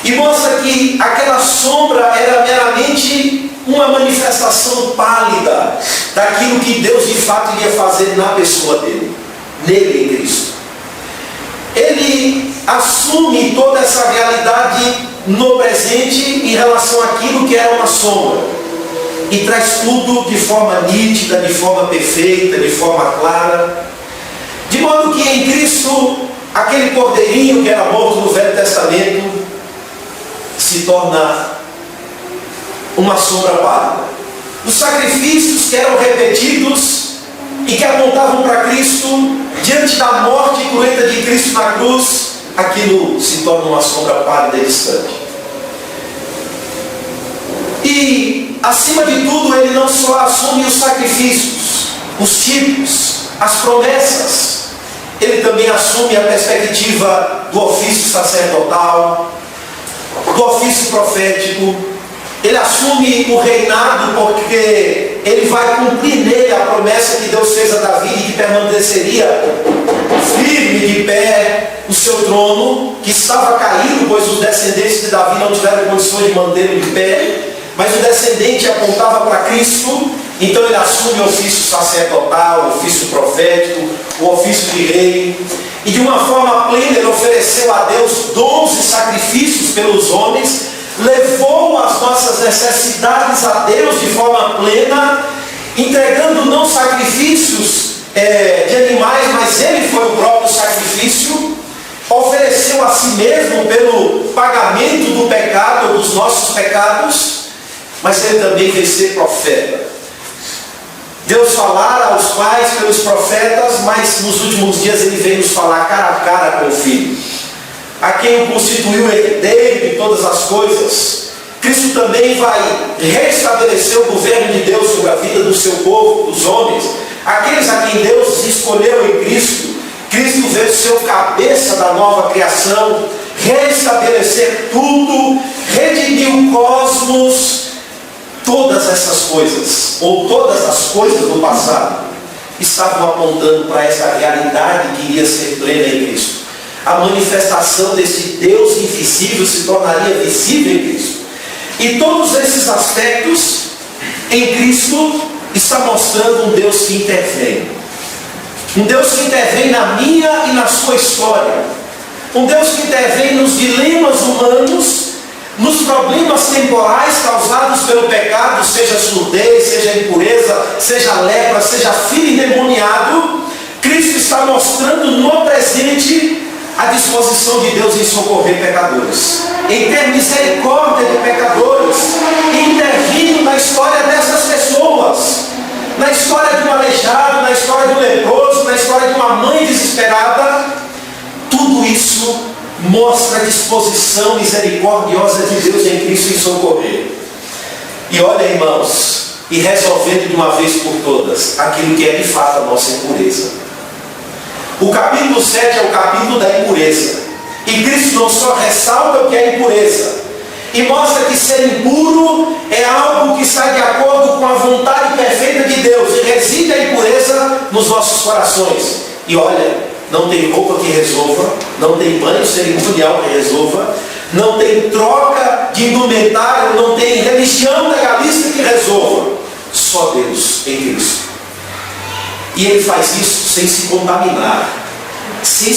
E mostra que aquela sombra era meramente uma manifestação pálida daquilo que Deus de fato iria fazer na pessoa dele, nele, em Cristo. Ele assume toda essa realidade no presente em relação àquilo que era uma sombra e traz tudo de forma nítida, de forma perfeita, de forma clara, de modo que em Cristo aquele cordeirinho que era morto no Velho Testamento se torna uma sombra pálida. Os sacrifícios que eram repetidos e que apontavam para Cristo, diante da morte cruenta de Cristo na cruz, aquilo se torna uma sombra pálida e distante. E, acima de tudo, ele não só assume os sacrifícios, os tipos, as promessas, ele também assume a perspectiva do ofício sacerdotal, do ofício profético. Ele assume o reinado porque ele vai cumprir nele a promessa que Deus fez a Davi de que permaneceria firme de pé o seu trono, que estava caído, pois os descendentes de Davi não tiveram condições de mantê-lo de pé, mas o descendente apontava para Cristo. Então ele assume o ofício sacerdotal, o ofício profético, o ofício de rei, e de uma forma plena ele ofereceu a Deus dons e sacrifícios pelos homens, levou as nossas necessidades a Deus de forma plena, entregando não sacrifícios de animais, mas ele foi o próprio sacrifício, ofereceu a si mesmo pelo pagamento do pecado, dos nossos pecados, mas ele também veio ser profeta. Deus falara aos pais pelos profetas, mas nos últimos dias ele veio nos falar cara a cara com o Filho. a quem o constituiu herdeiro de todas as coisas, Cristo também vai restabelecer o governo de Deus sobre a vida do seu povo, dos homens, aqueles a quem Deus escolheu em Cristo. Cristo veio ser o cabeça da nova criação, restabelecer tudo, redimir o cosmos. Todas essas coisas, ou todas as coisas do passado, estavam apontando para essa realidade que iria ser plena em Cristo. A manifestação desse Deus invisível se tornaria visível em Cristo. E todos esses aspectos em Cristo está mostrando um Deus que intervém. Um Deus que intervém na minha e na sua história. Um Deus que intervém nos dilemas humanos, nos problemas temporais causados pelo pecado, seja surdez, seja impureza, seja lepra, seja filho endemoniado. Cristo está mostrando no presente a disposição de Deus em socorrer pecadores, em ter misericórdia de pecadores, intervindo na história dessas pessoas, na história de um aleijado, na história de um leproso, na história de uma mãe desesperada. Tudo isso mostra a disposição misericordiosa de Deus em Cristo em socorrer. E olha, irmãos, e resolvendo de uma vez por todas aquilo que é de fato a nossa impureza. O capítulo 7 é o capítulo da impureza. E Cristo não só ressalta o que é impureza, e mostra que ser impuro é algo que está de acordo com a vontade perfeita de Deus, e reside a impureza nos nossos corações. E olha, não tem roupa que resolva, não tem banho cerimonial que resolva, não tem troca de indumentário, não tem religião legalista que resolva. Só Deus em Cristo. E Ele faz isso sem se contaminar, sem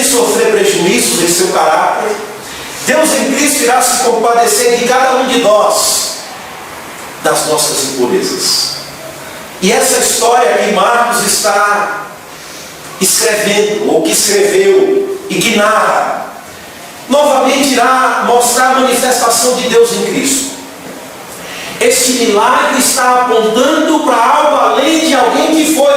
sofrer prejuízos em seu caráter. Deus em Cristo irá se compadecer de cada um de nós, das nossas impurezas. E essa história que Marcos está escrevendo, ou que escreveu, e que narra, novamente irá mostrar a manifestação de Deus em Cristo. Este milagre está apontando para algo além de alguém que foi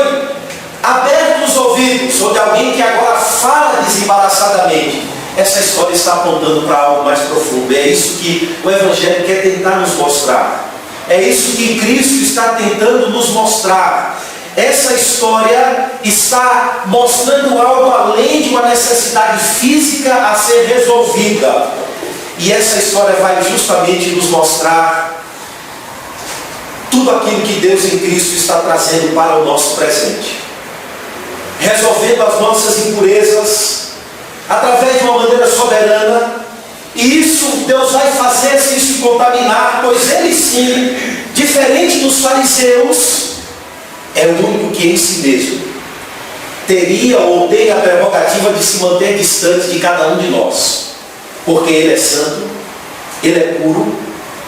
aberto os ouvidos, ou de alguém que agora fala desembaraçadamente. Essa história está apontando para algo mais profundo. É isso que o Evangelho quer tentar nos mostrar. É isso que Cristo está tentando nos mostrar. Essa história está mostrando algo além de uma necessidade física a ser resolvida. E essa história vai justamente nos mostrar tudo aquilo que Deus em Cristo está trazendo para o nosso presente, resolvendo as nossas impurezas através de uma maneira soberana. E isso Deus vai fazer sem se contaminar, pois Ele sim, diferente dos fariseus, é o único que em si mesmo teria ou tem a prerrogativa de se manter distante de cada um de nós, porque Ele é santo, Ele é puro,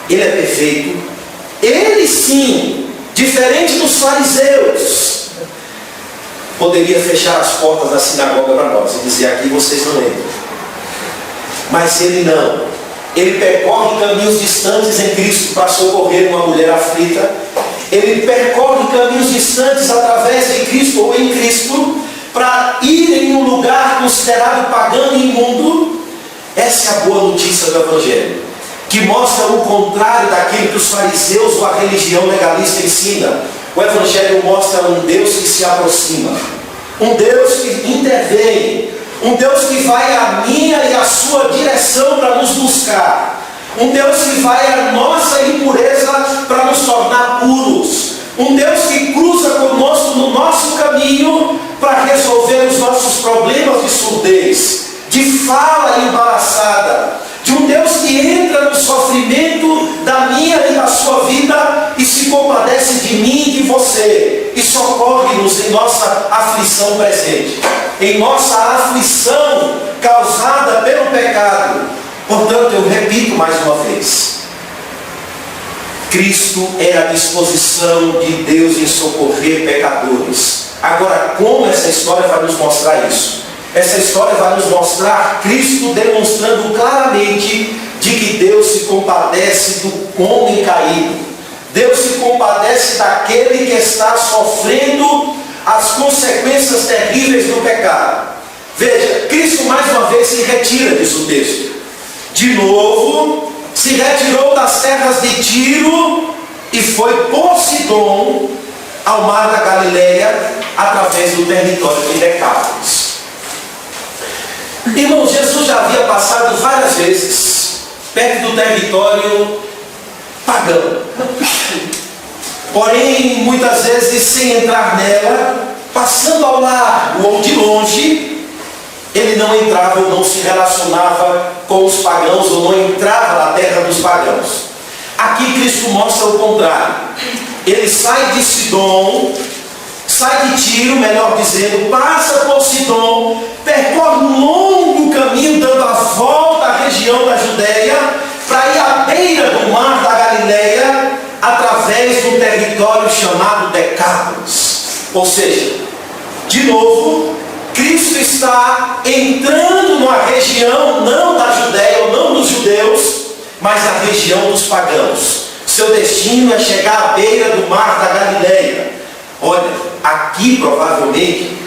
Ele é perfeito. Ele sim, diferente dos fariseus, poderia fechar as portas da sinagoga para nós e dizer: aqui vocês não entram. Mas Ele não. Ele percorre caminhos distantes em Cristo para socorrer uma mulher aflita. Ele percorre caminhos distantes através de Cristo ou em Cristo para ir em um lugar considerado pagano e imundo. Essa é a boa notícia do Evangelho, que mostra o contrário daquilo que os fariseus ou a religião legalista ensina. O Evangelho mostra um Deus que se aproxima, um Deus que intervém, um Deus que vai à minha e à sua direção para nos buscar, um Deus que vai à nossa impureza para nos tornar puros, um Deus que cruza conosco no nosso caminho para resolver os nossos problemas de surdez, de fala embaraçada, de um Deus que entra no sofrimento da minha e da sua vida e se compadece de mim e de você e socorre-nos em nossa aflição presente, em nossa aflição causada pelo pecado. Portanto, eu repito mais uma vez, Cristo é a disposição de Deus em socorrer pecadores. Agora, como essa história vai nos mostrar isso? Essa história vai nos mostrar Cristo demonstrando claramente de que Deus se compadece do homem caído. Deus se compadece daquele que está sofrendo as consequências terríveis do pecado. Veja, Cristo mais uma vez se retira, diz o texto. De novo, se retirou das terras de Tiro e foi por Sidom ao mar da Galileia, através do território de Decápolis. Irmãos, Jesus já havia passado várias vezes perto do território pagão. Porém, muitas vezes sem entrar nela, passando ao largo ou de longe, ele não entrava ou não se relacionava com os pagãos, ou não entrava na terra dos pagãos. Aqui Cristo mostra o contrário. Ele sai de Sidom, sai de Tiro, melhor dizendo, passa por Sidom, percorre um longo caminho, dando a volta à região da Judéia, para ir à beira do mar da Galileia, através do território chamado Decápolis. Ou seja, de novo, Cristo está entrando numa região não da Judéia ou não dos judeus, mas na região dos pagãos. Seu destino é chegar à beira do mar da Galileia. Olha, aqui provavelmente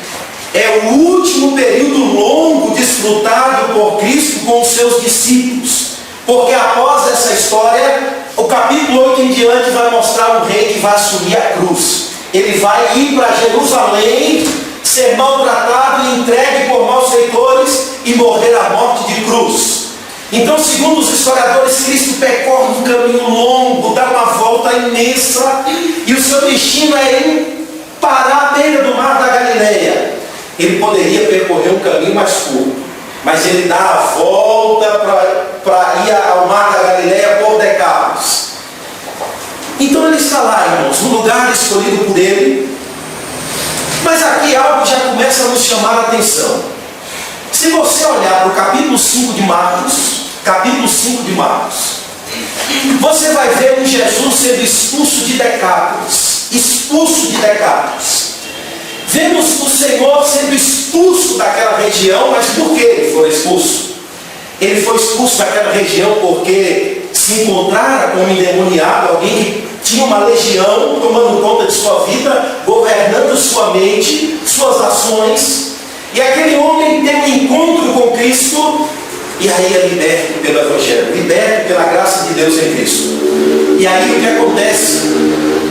é o último período longo desfrutado por Cristo com os seus discípulos. Porque após essa história, o capítulo 8 em diante vai mostrar um rei que vai assumir a cruz. Ele vai ir para Jerusalém, ser maltratado e entregue por malfeitores e morrer a morte de cruz. Então, segundo os historiadores, Cristo percorre um caminho longo, dá uma volta imensa, e o seu destino é ir parar à beira do mar da Galileia. Ele poderia percorrer um caminho mais curto, mas ele dá a volta para ir ao mar da Galileia por Decápolis. Então ele está lá, irmãos, no lugar escolhido por ele. Mas aqui algo já começa a nos chamar a atenção. Se você olhar para o capítulo 5 de Marcos, você vai ver um Jesus sendo expulso de Decápolis. Vemos o Senhor sendo expulso daquela região, mas por que ele foi expulso? Ele foi expulso daquela região porque se encontrara com um endemoniado, alguém que tinha uma legião tomando conta de sua vida, governando sua mente, suas ações, e aquele homem tem um encontro com Cristo, e aí é liberto pelo Evangelho, liberto pela graça de Deus em Cristo. E aí o que acontece?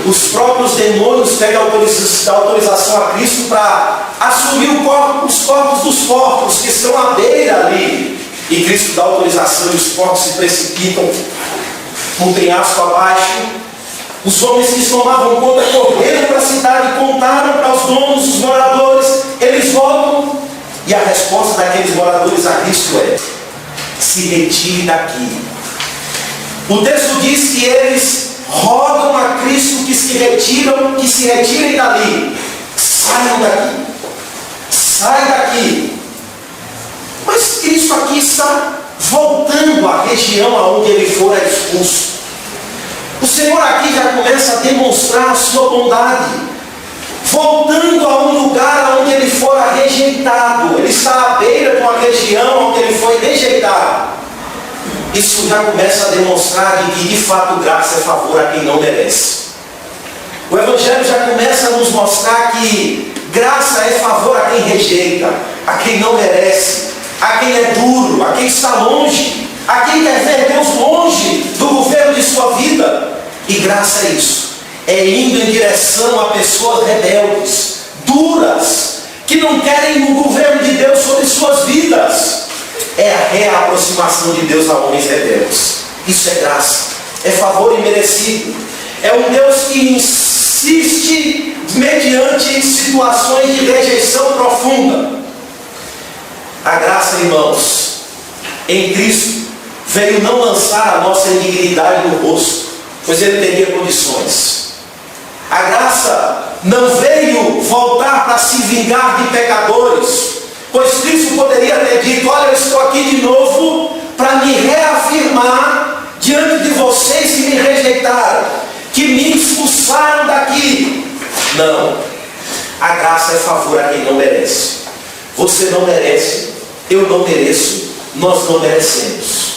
Os próprios demônios pegam a autorização a Cristo para assumir os corpos dos porcos que estão à beira ali. E Cristo dá autorização e os porcos se precipitam um penhasco abaixo. Os homens que tomavam conta correram para a cidade, contaram para os donos, os moradores, eles voltam. E a resposta daqueles moradores a Cristo é: se retire daqui. O texto diz que eles rogam a Cristo que se retirem dali. Saiam daqui. Sai daqui. Mas Cristo aqui está voltando à região aonde ele fora expulso. O Senhor aqui já começa a demonstrar a sua bondade, voltando a um lugar onde ele fora rejeitado. Ele está à beira de uma região onde ele foi rejeitado. Isso já começa a demonstrar que de fato graça é favor a quem não merece. O Evangelho já começa a nos mostrar que graça é favor a quem rejeita, a quem não merece, a quem é duro, a quem está longe, a quem quer ver Deus longe do governo de sua vida. E graça é isso, é indo em direção a pessoas rebeldes, duras, que não querem o governo de Deus sobre suas vidas. É a reaproximação de Deus a homens rebeldes. Isso é graça, é favor imerecido. É um Deus que insiste mediante situações de rejeição profunda. A graça, irmãos, em Cristo, veio não lançar a nossa indignidade no rosto, pois ele teria condições. A graça não veio voltar para se vingar de pecadores, pois Cristo poderia ter dito: olha, eu estou aqui de novo para me reafirmar diante de vocês que me rejeitaram, que me expulsaram daqui. Não, a graça é favor a quem não merece. Você não merece, eu não mereço, nós não merecemos.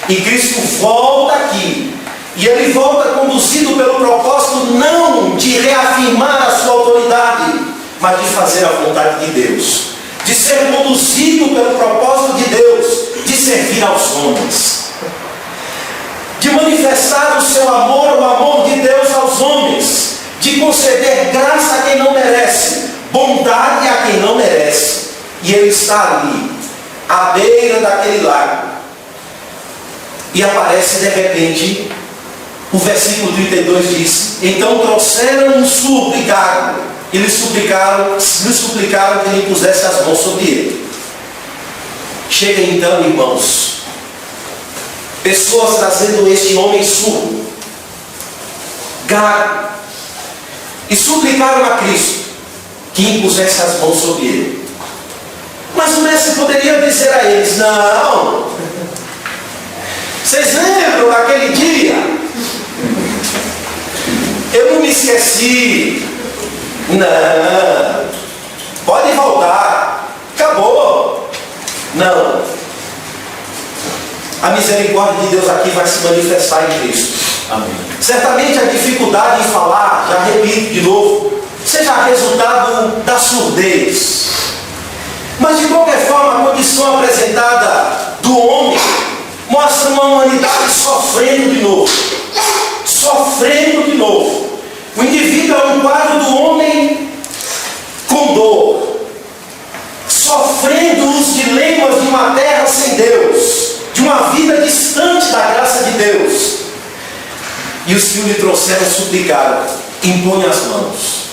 E Cristo volta aqui, e ele volta conduzido pelo propósito não de reafirmar a sua autoridade, mas de fazer a vontade de Deus. de ser conduzido pelo propósito de Deus, de servir aos homens, de manifestar o seu amor, o amor de Deus aos homens, de conceder graça a quem não merece, bondade a quem não merece. E ele está ali, à beira daquele lago, e aparece de repente, o versículo 32 diz: então trouxeram um surdo e gago, e lhe suplicaram que ele pusesse as mãos sobre ele. Chega então, irmãos, pessoas trazendo este homem surdo, gago, e suplicaram a Cristo que impusesse as mãos sobre ele. Mas o mestre poderia dizer a eles: não, vocês lembram daquele dia? Eu não me esqueci. Não, pode voltar, acabou. Não, a misericórdia de Deus aqui vai se manifestar em Cristo. Amém. Certamente a dificuldade em falar, já repito de novo, seja resultado da surdez. Mas de qualquer forma, a condição apresentada do homem mostra uma humanidade sofrendo de novo. Sofrendo de novo. O indivíduo é um quadro do homem com dor, sofrendo os dilemas de uma terra sem Deus, de uma vida distante da graça de Deus. E os que lhe trouxeram suplicaram: impõe as mãos.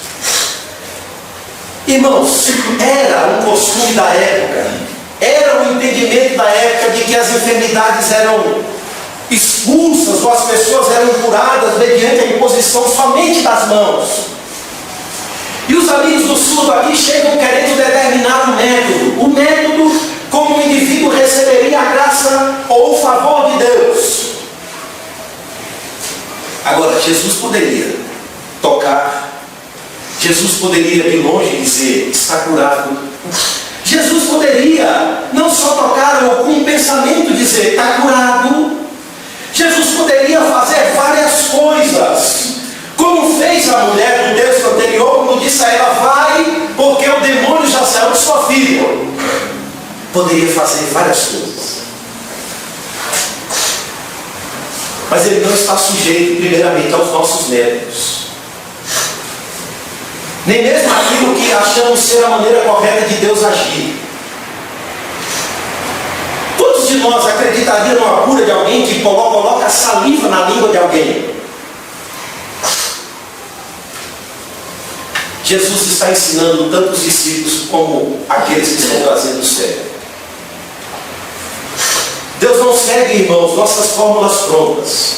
Irmãos, era um costume da época, era um entendimento da época de que as enfermidades eram expulsas, ou as pessoas eram curadas mediante a imposição somente das mãos. E os amigos do surdo aqui chegam querendo determinar o método como o indivíduo receberia a graça ou o favor de Deus. Agora, Jesus poderia tocar, Jesus poderia de longe dizer: está curado. Jesus poderia não só tocar ou com um pensamento dizer: está curado. Jesus poderia fazer várias coisas, como fez a mulher do texto anterior, quando disse a ela: vai, porque o demônio já saiu de sua filha. Poderia fazer várias coisas, mas ele não está sujeito primeiramente aos nossos métodos, nem mesmo aquilo que achamos ser a maneira correta de Deus agir. Todos de nós acreditariam numa cura de alguém que coloca saliva na língua de alguém. Jesus está ensinando tanto os discípulos como aqueles que estão trazendo o céu. Deus não segue, irmãos, nossas fórmulas prontas.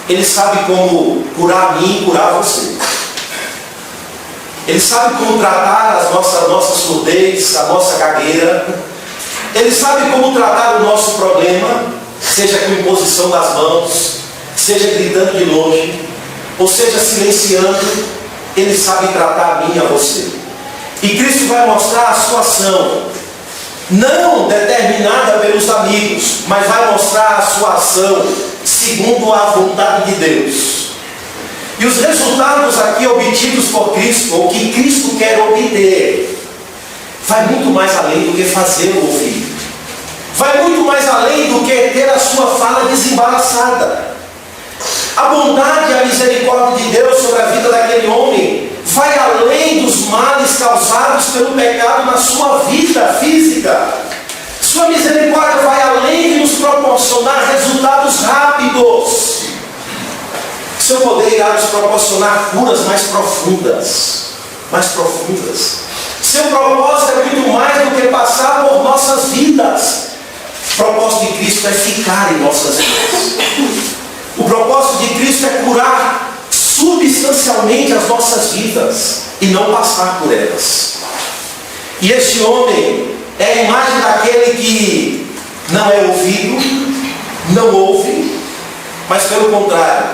Ele sabe como curar a mim e curar você. Ele sabe como tratar a nossa surdez, a nossa gagueira. Ele sabe como tratar o nosso problema, seja com imposição das mãos, seja gritando de longe, ou seja silenciando. Ele sabe tratar a mim e a você. E Cristo vai mostrar a sua ação, não determinada pelos amigos, mas vai mostrar a sua ação segundo a vontade de Deus. E os resultados aqui obtidos por Cristo, ou que Cristo quer obter, vai muito mais além do que fazer o ouvir. Vai muito mais além do que ter a sua fala desembaraçada. A bondade e a misericórdia de Deus sobre a vida daquele homem vai além dos males causados pelo pecado na sua vida física. Sua misericórdia vai além de nos proporcionar resultados rápidos. Seu poder irá nos proporcionar curas mais profundas. Mais profundas. Seu propósito é muito mais do que passar por nossas vidas. O propósito de Cristo é ficar em nossas vidas. O propósito de Cristo é curar substancialmente as nossas vidas e não passar por elas. E este homem é a imagem daquele que não é ouvido, não ouve, mas pelo contrário,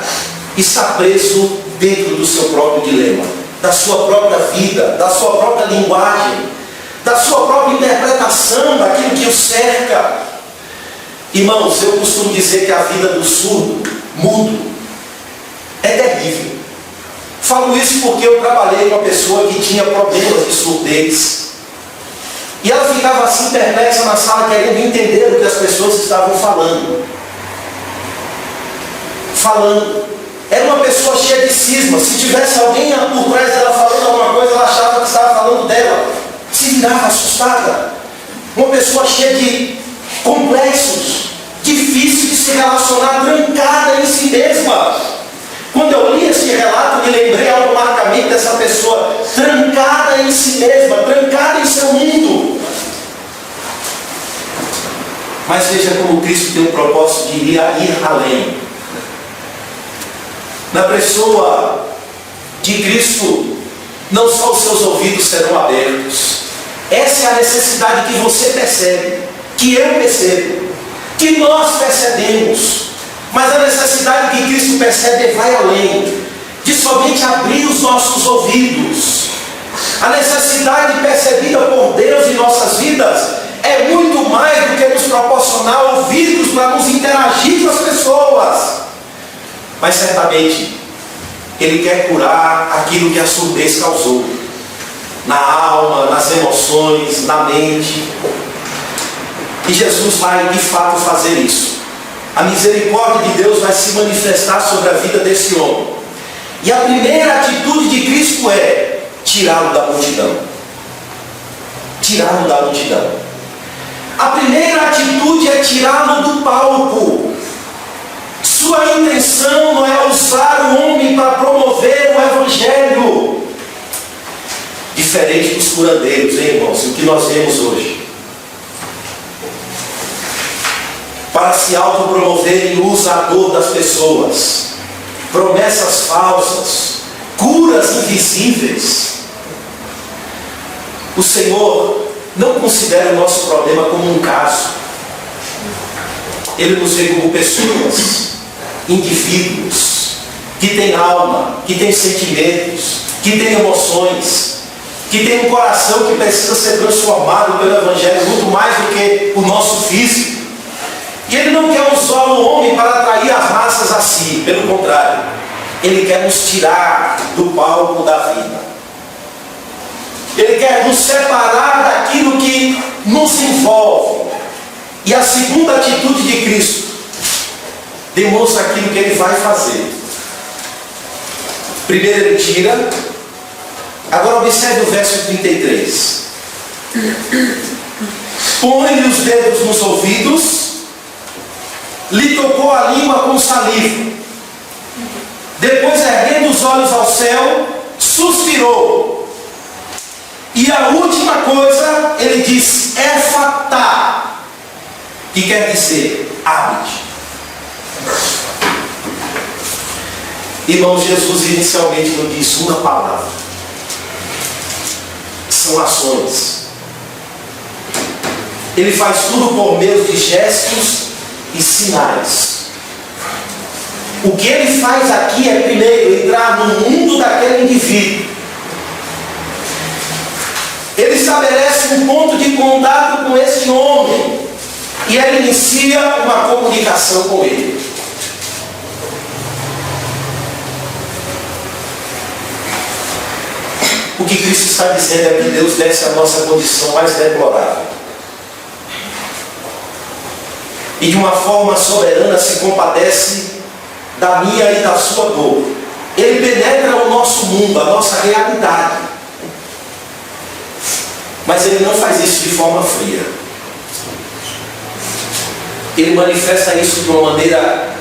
está preso dentro do seu próprio dilema, da sua própria vida, da sua própria linguagem, da sua própria interpretação daquilo que o cerca. Irmãos, eu costumo dizer que a vida do surdo, mudo, é terrível. Falo isso porque eu trabalhei com uma pessoa que tinha problemas de surdez. E ela ficava assim perplexa na sala, querendo entender o que as pessoas estavam falando. Era uma pessoa cheia de cisma. Se tivesse alguém por trás dela falando alguma coisa, ela achava que estava falando dela. Se virava assustada. Uma pessoa cheia de complexos, difícil de se relacionar, trancada em si mesma. Quando eu li esse relato, me lembrei automaticamente dessa pessoa trancada em si mesma, trancada em seu mundo. Mas veja como Cristo tem um propósito de ir além. Na pessoa de Cristo, não só os seus ouvidos serão abertos. Essa é a necessidade que você percebe, que eu percebo, que nós percebemos. Mas a necessidade que Cristo percebe vai além de somente abrir os nossos ouvidos. A necessidade percebida por Deus em nossas vidas é muito mais do que nos proporcionar ouvidos para nos interagir com as pessoas. Mas certamente Ele quer curar aquilo que a surdez causou, na alma, nas emoções, na mente. E Jesus vai de fato fazer isso. A misericórdia de Deus vai se manifestar sobre a vida desse homem. E a primeira atitude de Cristo é tirá-lo da multidão. Tirá-lo da multidão. A primeira atitude é tirá-lo do palco. Sua intenção não é usar o homem para promover o Evangelho. Diferente dos curandeiros, hein, irmãos? O que nós vemos hoje. Para se autopromoverem o usador das pessoas. Promessas falsas. Curas invisíveis. O Senhor não considera o nosso problema como um caso. Ele nos vê como pessoas, indivíduos, que têm alma, que têm sentimentos, que têm emoções, que têm um coração que precisa ser transformado pelo Evangelho muito mais do que o nosso físico. E Ele não quer usar o homem para atrair as massas a si, pelo contrário, Ele quer nos tirar do palco da vida. Ele quer nos separar daquilo que nos envolve. E a segunda atitude de Cristo demonstra aquilo que Ele vai fazer. Primeiro Ele tira. Agora observe o verso 33. Põe-lhe os dedos nos ouvidos, lhe tocou a língua com saliva. Depois, erguendo os olhos ao céu, suspirou. E a última coisa, Ele diz, Efatá, que quer dizer, abre-te. Irmão, Jesus inicialmente não disse uma palavra. São ações. Ele faz tudo por meio de gestos e sinais. O que Ele faz aqui é primeiro entrar no mundo daquele indivíduo. Ele estabelece um ponto de contato com esse homem. E Ele inicia uma comunicação com ele. O que Cristo está dizendo é que Deus desce a nossa condição mais deplorável. E de uma forma soberana se compadece da minha e da sua dor. Ele penetra o nosso mundo, a nossa realidade. Mas Ele não faz isso de forma fria. Ele manifesta isso de uma maneira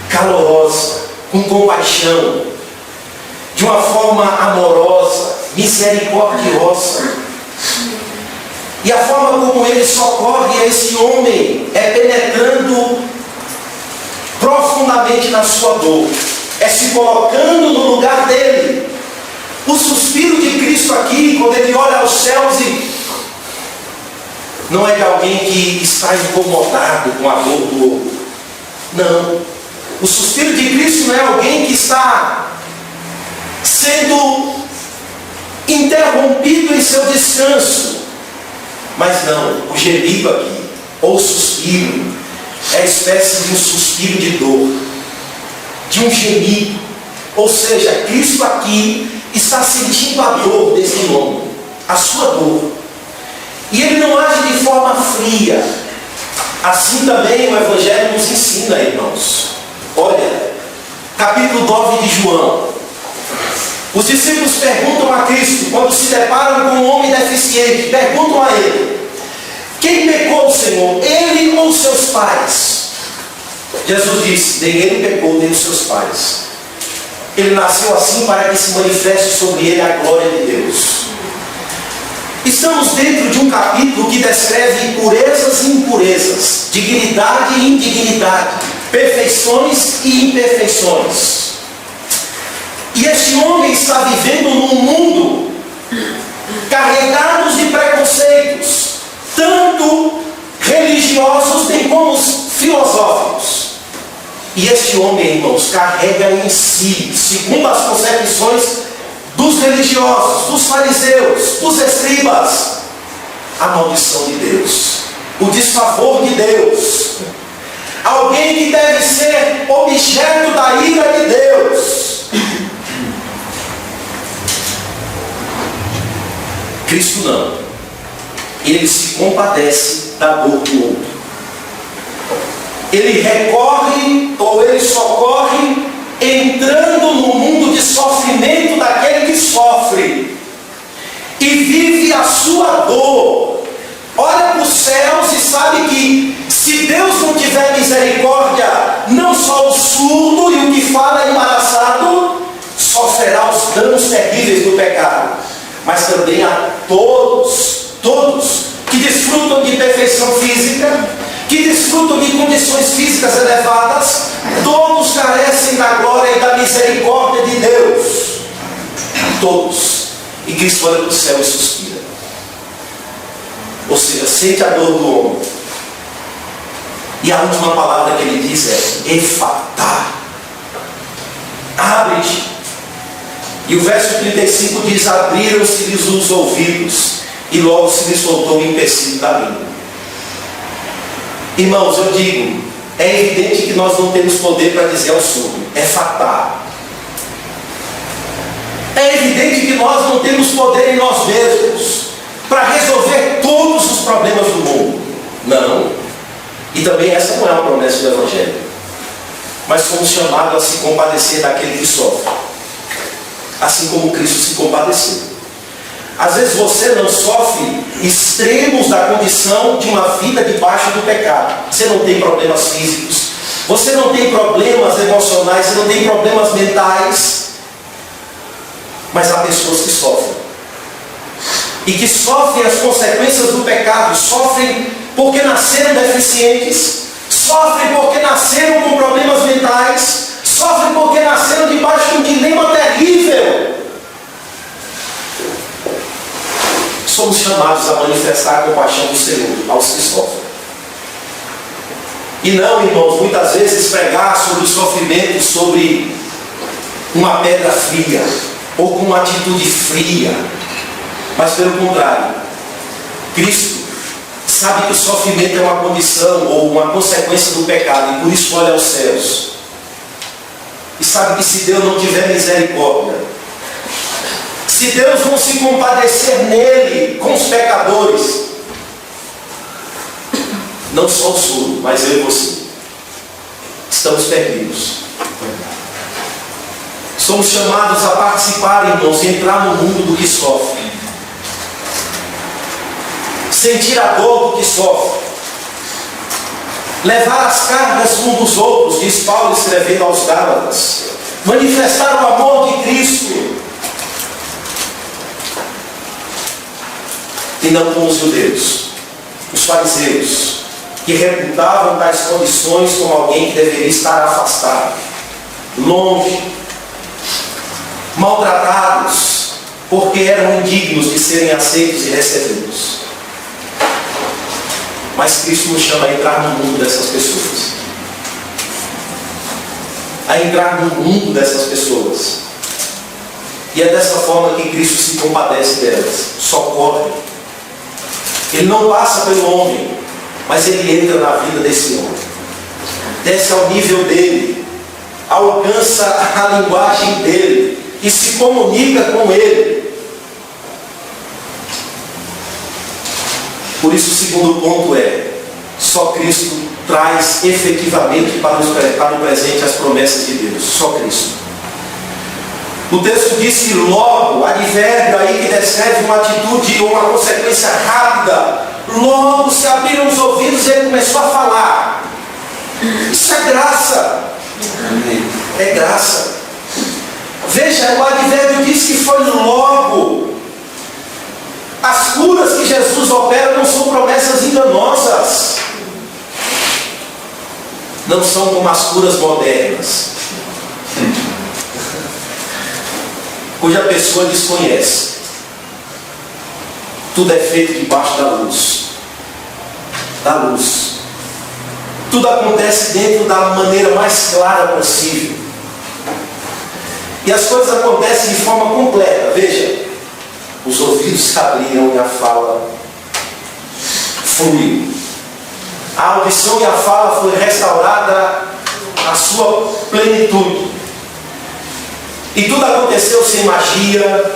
calorosa, com compaixão, de uma forma amorosa, misericordiosa. E a forma como Ele socorre esse homem é penetrando profundamente na sua dor, é se colocando no lugar dele. O suspiro de Cristo aqui, quando Ele olha aos céus, não é de alguém que está incomodado com a dor do outro. Não. O suspiro de Cristo não é alguém que está sendo interrompido em seu descanso. Mas não, o gemido aqui, ou suspiro, é a espécie de um suspiro de dor, de um gemido. Ou seja, Cristo aqui está sentindo a dor desse homem, a sua dor. E ele não age de forma fria. Assim também o Evangelho nos ensina, irmãos. Olha, capítulo 9 de João. Os discípulos perguntam a Cristo, quando se deparam com um homem deficiente, perguntam a ele: quem pecou, Senhor, ele ou seus pais? Jesus disse: nem ele pecou, nem os seus pais. Ele nasceu assim para que se manifeste sobre ele a glória de Deus. Estamos dentro de um capítulo que descreve purezas e impurezas, dignidade e indignidade, perfeições e imperfeições. E este homem está vivendo num mundo carregados de preconceitos, tanto religiosos bem como filosóficos. E este homem, irmãos, carrega em si, segundo as concepções dos religiosos, dos fariseus, dos escribas, a maldição de Deus, o desfavor de Deus. Alguém que deve ser objeto da ira de Deus. Cristo não. Ele se compadece da dor do outro. Ele recorre ou ele socorre entrando no mundo de sofrimento daquele que sofre e vive a sua dor. Olha para os céus e sabe que se Deus não tiver misericórdia, não só o surdo e o que fala embaraçado sofrerá os danos terríveis do pecado, mas também a todos que desfrutam de perfeição física, que desfrutam de condições físicas elevadas, todos carecem da glória e da misericórdia de Deus. Todos. E Cristo olha para o céu e suspira. Ou seja, sente a dor do homem. E a última palavra que ele diz é Efatá. Abre-te. E o verso 35 diz: abriram-se-lhes os ouvidos, e logo se lhes soltou o empecilho da língua. Irmãos, eu digo, é evidente que nós não temos poder para dizer ao surdo, Efatá. É evidente que nós não temos poder em nós mesmos para resolver todos os problemas do mundo. Não. E também essa não é uma promessa do Evangelho. Mas somos chamados a se compadecer daquele que sofre, assim como Cristo se compadeceu. Às vezes você não sofre extremos da condição de uma vida debaixo do pecado. Você não tem problemas físicos, você não tem problemas emocionais, você não tem problemas mentais. Mas há pessoas que sofrem. E que sofrem as consequências do pecado. Sofrem porque nasceram deficientes. Sofrem porque nasceram com problemas mentais. Sofrem porque nasceram debaixo de um dilema terrível. Somos chamados a manifestar a compaixão do Senhor aos que sofrem. E não, irmãos, muitas vezes pregar sobre o sofrimento, sobre uma pedra fria, ou com uma atitude fria. Mas pelo contrário, Cristo sabe que o sofrimento é uma condição ou uma consequência do pecado, e por isso olha aos céus. E sabe que se Deus não tiver misericórdia, se Deus não se compadecer nele, com os pecadores, não só o surdo, mas eu e você, estamos perdidos. Somos chamados a participar, irmãos, e entrar no mundo do que sofre. Sentir a dor do que sofre. Levar as cargas uns dos outros, diz Paulo escrevendo aos Gálatas. Manifestar o amor de Cristo. E não como os judeus, os fariseus, que reputavam tais condições como alguém que deveria estar afastado, longe, maltratados, porque eram indignos de serem aceitos e recebidos. Mas Cristo nos chama a entrar no mundo dessas pessoas. A entrar no mundo dessas pessoas. E é dessa forma que Cristo se compadece delas, socorre. Ele não passa pelo homem, mas ele entra na vida desse homem. Desce ao nível dele, alcança a linguagem dele e se comunica com ele. Por isso o segundo ponto é: só Cristo traz efetivamente para o presente as promessas de Deus. Só Cristo. O texto diz que logo, advérbio aí que descreve uma atitude ou uma consequência rápida, logo se abriram os ouvidos e ele começou a falar. Isso é graça. É graça. Veja, o advérbio diz que foi logo. As curas que Jesus opera não são promessas enganosas. Não são como as curas modernas, cuja pessoa desconhece. Tudo é feito debaixo da luz. Da luz. Tudo acontece dentro da maneira mais clara possível. E as coisas acontecem de forma completa. Veja, os ouvidos se abriram e a fala fluiu. A audição e a fala foi restaurada à sua plenitude. E tudo aconteceu sem magia,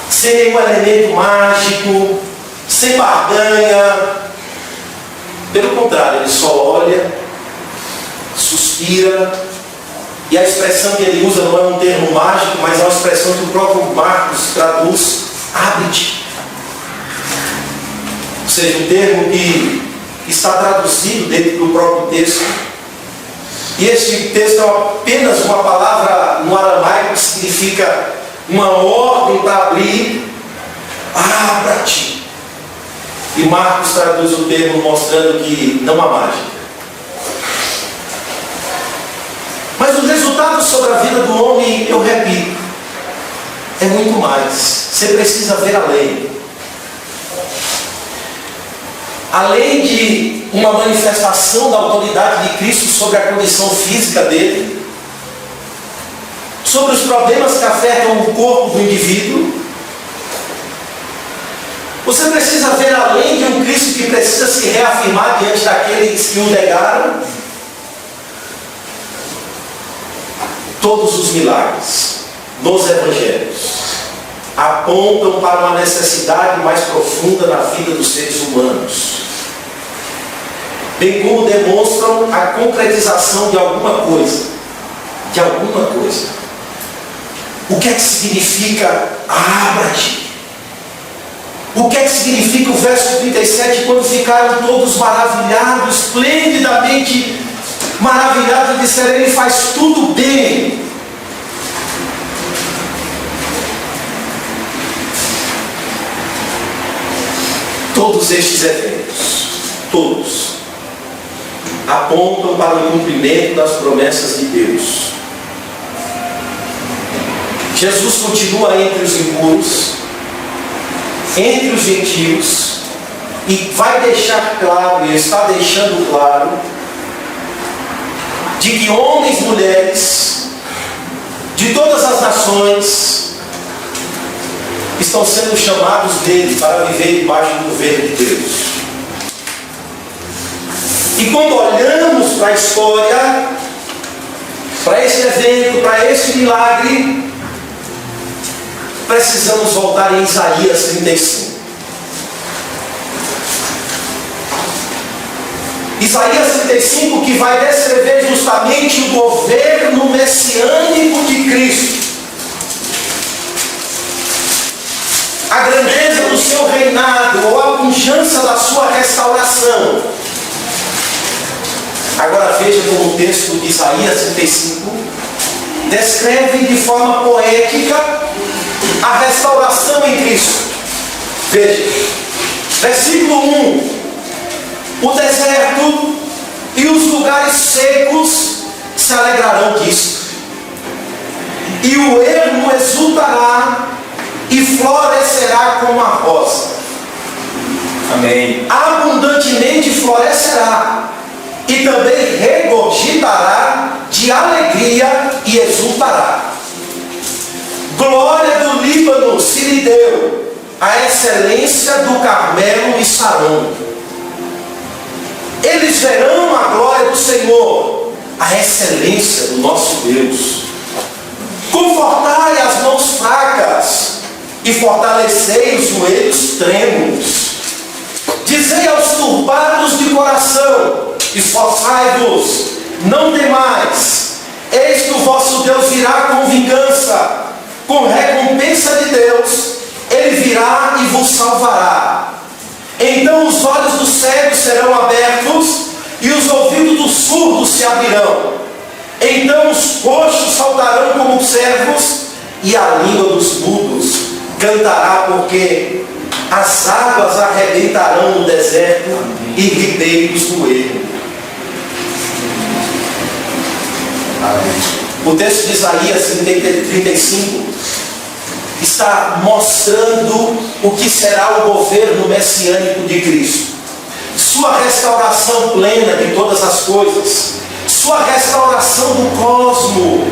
sem nenhum elemento mágico, sem barganha. Pelo contrário, ele só olha, suspira, e a expressão que ele usa não é um termo mágico, mas é uma expressão que o próprio Marcos traduz: abre-te. Ou seja, um termo que está traduzido dentro do próprio texto. E este texto é apenas uma palavra no aramaico que significa uma ordem para abrir. Abra-te. E Marcos traduz o termo mostrando que não há mágica. Mas o resultado sobre a vida do homem, eu repito, é muito mais. Você precisa ver além. Além de uma manifestação da autoridade de Cristo sobre a condição física dele, sobre os problemas que afetam o corpo do indivíduo, você precisa ver além de um Cristo que precisa se reafirmar diante daqueles que o negaram. Todos os milagres nos evangelhos apontam para uma necessidade mais profunda na vida dos seres humanos, bem como demonstram a concretização de alguma coisa. De alguma coisa. O que é que significa abra-te? O que é que significa o verso 37, quando ficaram todos maravilhados, esplendidamente maravilhados, e disseram: ele faz tudo bem. Todos estes eventos, todos, apontam para o cumprimento das promessas de Deus. Jesus continua entre os impuros, entre os gentios, e vai deixar claro, e está deixando claro, de que homens e mulheres de todas as nações estão sendo chamados dele para viver debaixo do governo de Deus. E quando olhamos para a história, para este evento, para este milagre, precisamos voltar em Isaías 35. Isaías 35, que vai descrever justamente o governo messiânico de Cristo, a grandeza do seu reinado, ou a pujança da sua restauração. Agora veja como o texto de Isaías 35 descreve de forma poética a restauração em Cristo. Veja, versículo 1: o deserto e os lugares secos se alegrarão disto, e o ermo exultará e florescerá como a rosa. Amém. Abundantemente florescerá e também regozijará de alegria e exultará. Glória do Líbano se lhe deu, a excelência do Carmelo e Saron. Eles verão a glória do Senhor, a excelência do nosso Deus. Confortai as mãos fracas e fortalecei os joelhos trêmulos. Dizei aos turbados de coração: esforçai-vos, não temais, eis que o vosso Deus virá com vingança, com recompensa de Deus, Ele virá e vos salvará. Então os olhos dos cegos serão abertos e os ouvidos dos surdos se abrirão. Então os coxos saltarão como servos e a língua dos mudos cantará, porque as águas arrebentarão no deserto e ribeiros no ermo. O texto de Isaías 35 está mostrando o que será o governo messiânico de Cristo. Sua restauração plena de todas as coisas, sua restauração do cosmo,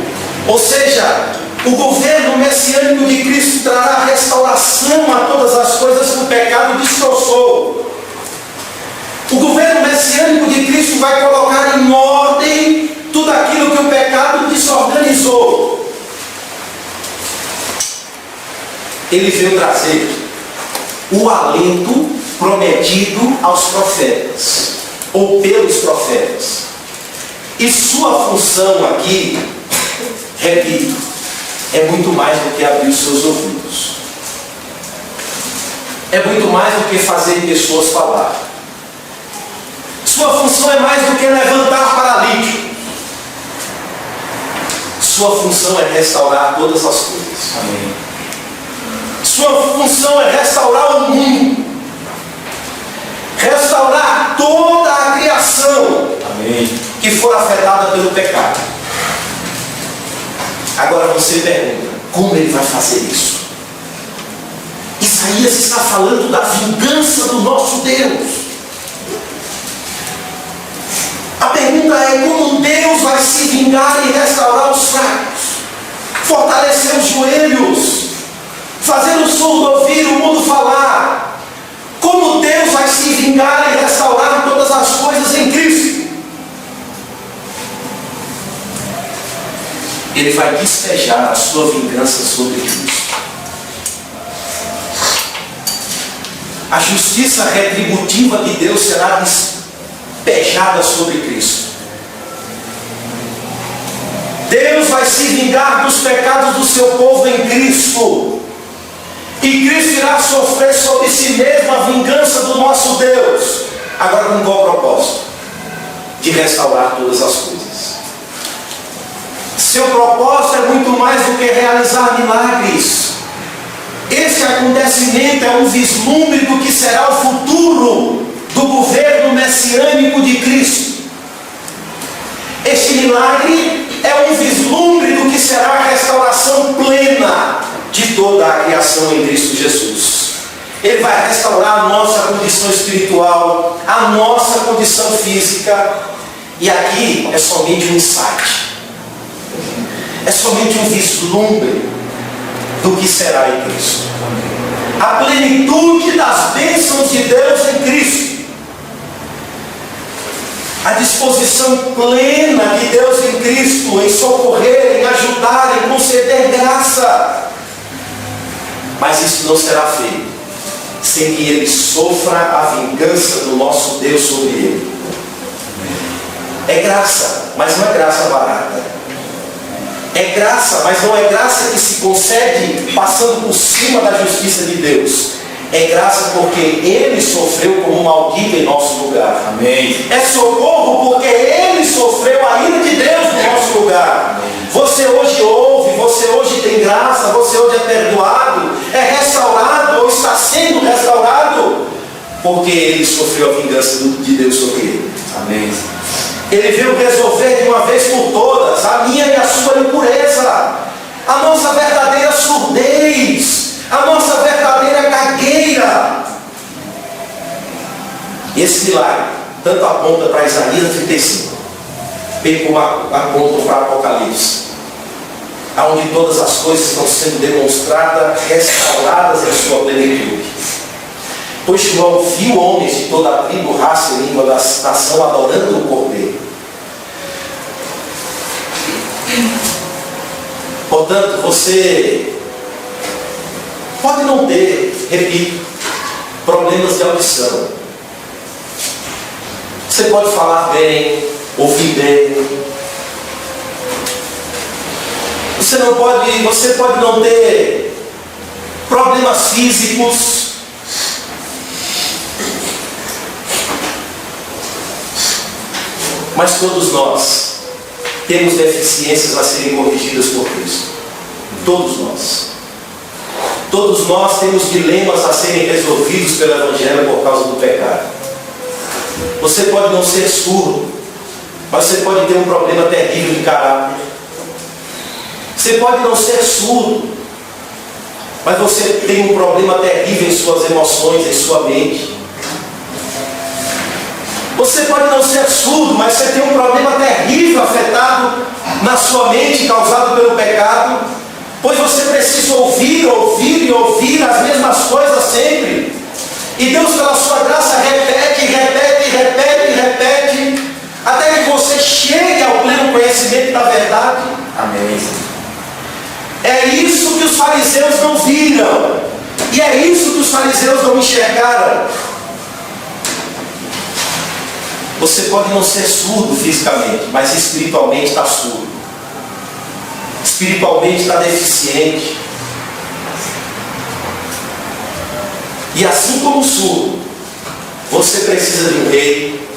ou seja, o governo messiânico de Cristo trará restauração a todas as coisas que o pecado destroçou. O governo messiânico de Cristo vai colocar em ordem tudo aquilo que o pecado desorganizou. Ele veio trazer o alento prometido aos profetas, ou pelos profetas. E sua função aqui, repito, é muito mais do que abrir os seus ouvidos. É muito mais do que fazer pessoas falar. Sua função é mais do que levantar paralítico. Sua função é restaurar todas as coisas. Amém. Sua função é restaurar o mundo. Restaurar toda a criação. Amém. Que for afetada pelo pecado. Agora você pergunta, como ele vai fazer isso? Isaías está falando da vingança do nosso Deus. A pergunta é: como Deus vai se vingar e restaurar os fracos, fortalecer os joelhos, fazer o surdo ouvir, o mudo falar? Como Deus vai se vingar e restaurar todas as coisas em Cristo? Ele vai despejar a sua vingança sobre Cristo. A justiça retributiva de Deus será despejada sobre Cristo. Deus vai se vingar dos pecados do seu povo em Cristo. E Cristo irá sofrer sobre si mesmo a vingança do nosso Deus. Agora, com qual propósito? De restaurar todas as coisas. Seu propósito é muito mais do que realizar milagres. Esse acontecimento é um vislumbre do que será o futuro do governo messiânico de Cristo. Este milagre é um vislumbre do que será a restauração plena de toda a criação em Cristo Jesus. Ele vai restaurar a nossa condição espiritual, a nossa condição física. E aqui é somente um insight. É somente um vislumbre do que será em Cristo. A plenitude das bênçãos de Deus em Cristo. A disposição plena de Deus em Cristo em socorrer, em ajudar, em conceder graça. Mas isso não será feito sem que Ele sofra a vingança do nosso Deus sobre Ele. É graça, mas não é graça barata. É graça, mas não é graça que se concede passando por cima da justiça de Deus. É graça porque Ele sofreu como maldito em nosso lugar. Amém. É socorro porque Ele sofreu a ira de Deus no nosso lugar. Amém. Você hoje ouve, você hoje tem graça, você hoje é perdoado, é restaurado ou está sendo restaurado porque Ele sofreu a vingança de Deus sobre Ele. Amém. Ele veio resolver de uma vez por todas a minha e a sua impureza, a nossa verdadeira surdez, a nossa verdadeira gagueira. Esse milagre tanto aponta para Isaías 35, bem como aponta para Apocalipse, onde todas as coisas estão sendo demonstradas, restauradas em sua plenitude. Pois João viu homens de toda a tribo, raça e língua da nação adorando o Cordeiro. Portanto, você pode não ter, repito, problemas de audição, Você pode falar bem, ouvir bem. Você pode não ter problemas físicos. Mas todos nós temos deficiências a serem corrigidas por Cristo. Todos nós. Todos nós temos dilemas a serem resolvidos pelo Evangelho por causa do pecado. Você pode não ser surdo, mas você pode ter um problema terrível de caráter. Você pode não ser surdo, mas você tem um problema terrível em suas emoções, em sua mente. Você pode não ser surdo, mas você tem um problema terrível afetado na sua mente, causado pelo pecado, pois você precisa ouvir e ouvir as mesmas coisas sempre. E Deus, pela sua graça, repete, até que você chegue ao pleno conhecimento da verdade. Amém. É isso que os fariseus não viram. E é isso que os fariseus não enxergaram. Você pode não ser surdo fisicamente, mas espiritualmente está surdo. Espiritualmente está deficiente. E assim como o surdo, você precisa de um rei,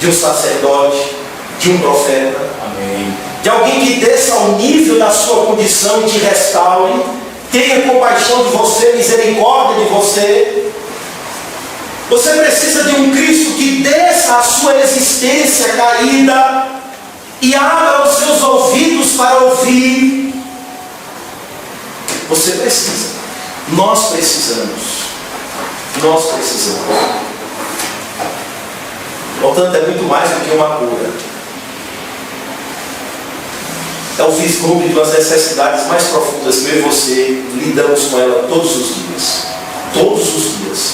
de um sacerdote, de um profeta. Amém. De alguém que desça ao nível da sua condição e te restaure, tenha compaixão de você, misericórdia de você. Você precisa de um Cristo que desça a sua existência caída e abra os seus ouvidos para ouvir. Você precisa. Nós precisamos. Nós precisamos. Portanto, é muito mais do que uma cura. É o vislumbre de umas necessidades mais profundas que eu e você lidamos com ela todos os dias. Todos os dias.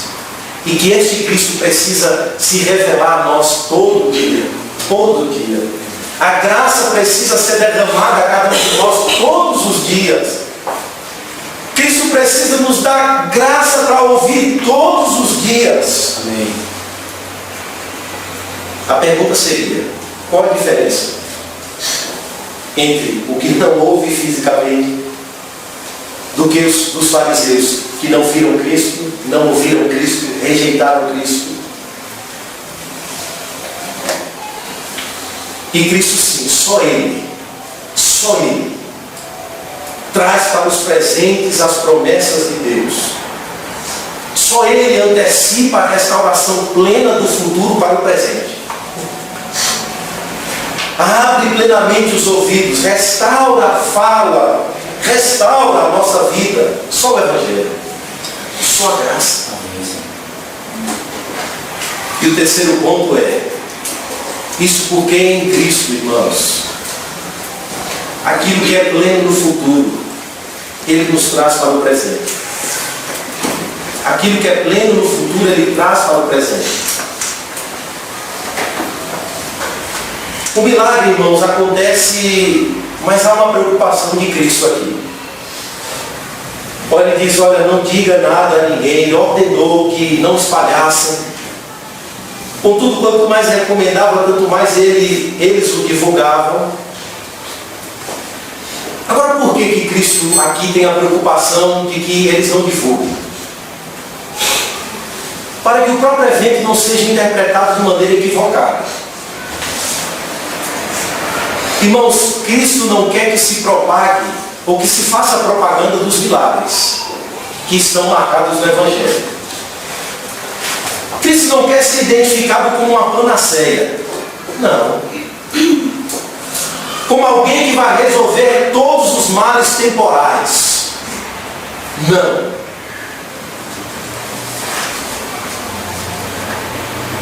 E que este Cristo precisa se revelar a nós todo dia. Todo dia. A graça precisa ser derramada a cada um de nós todos os dias. Cristo precisa nos dar graça para ouvir todos os dias. Amém. A pergunta seria: qual a diferença entre o que não ouve fisicamente do que dos fariseus que não viram Cristo, não ouviram Cristo, rejeitaram Cristo? E Cristo, sim, só Ele traz para os presentes as promessas de Deus. Só Ele antecipa a restauração plena do futuro para o presente. Abre plenamente os ouvidos, restaura a fala, restaura a nossa vida. Só o Evangelho, só a graça. E o terceiro ponto é: isso porque em Cristo, irmãos, aquilo que é pleno no futuro, Ele nos traz para o presente. Aquilo que é pleno no futuro, Ele traz para o presente. O milagre, irmãos, acontece, mas há uma preocupação de Cristo aqui. Olha, ele diz: olha, não diga nada a ninguém. Ele ordenou que não espalhassem. Contudo, quanto mais recomendava, tanto mais eles o divulgavam. Agora, por que Cristo aqui tem a preocupação de que eles não divulguem? Para que o próprio evento não seja interpretado de maneira equivocada. Irmãos, Cristo não quer que se propague ou que se faça propaganda dos milagres que estão marcados no Evangelho. Cristo não quer ser identificado como uma panaceia. Não. Como alguém que vai resolver todos os males temporais. Não.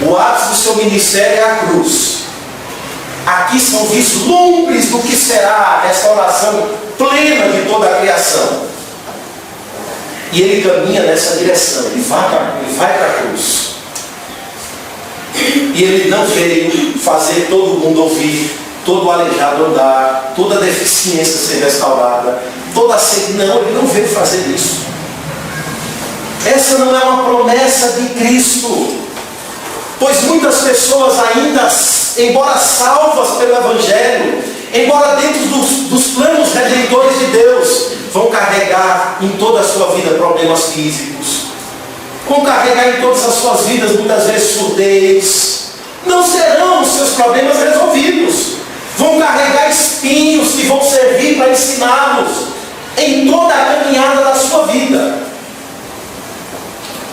O ápice do seu ministério é a cruz. Aqui são vislumbres do que será a restauração plena de toda a criação. E ele caminha nessa direção, ele vai para a cruz. E ele não veio fazer todo mundo ouvir, todo aleijado andar, toda deficiência ser restaurada, toda sede. Não, ele não veio fazer isso. Essa não é uma promessa de Cristo. Pois muitas pessoas ainda, embora salvas pelo Evangelho, embora dentro dos planos redentores de Deus, vão carregar em toda a sua vida problemas físicos, vão carregar em todas as suas vidas muitas vezes surdez. Não serão os seus problemas resolvidos. Vão carregar espinhos que vão servir para ensiná-los em toda a caminhada da sua vida.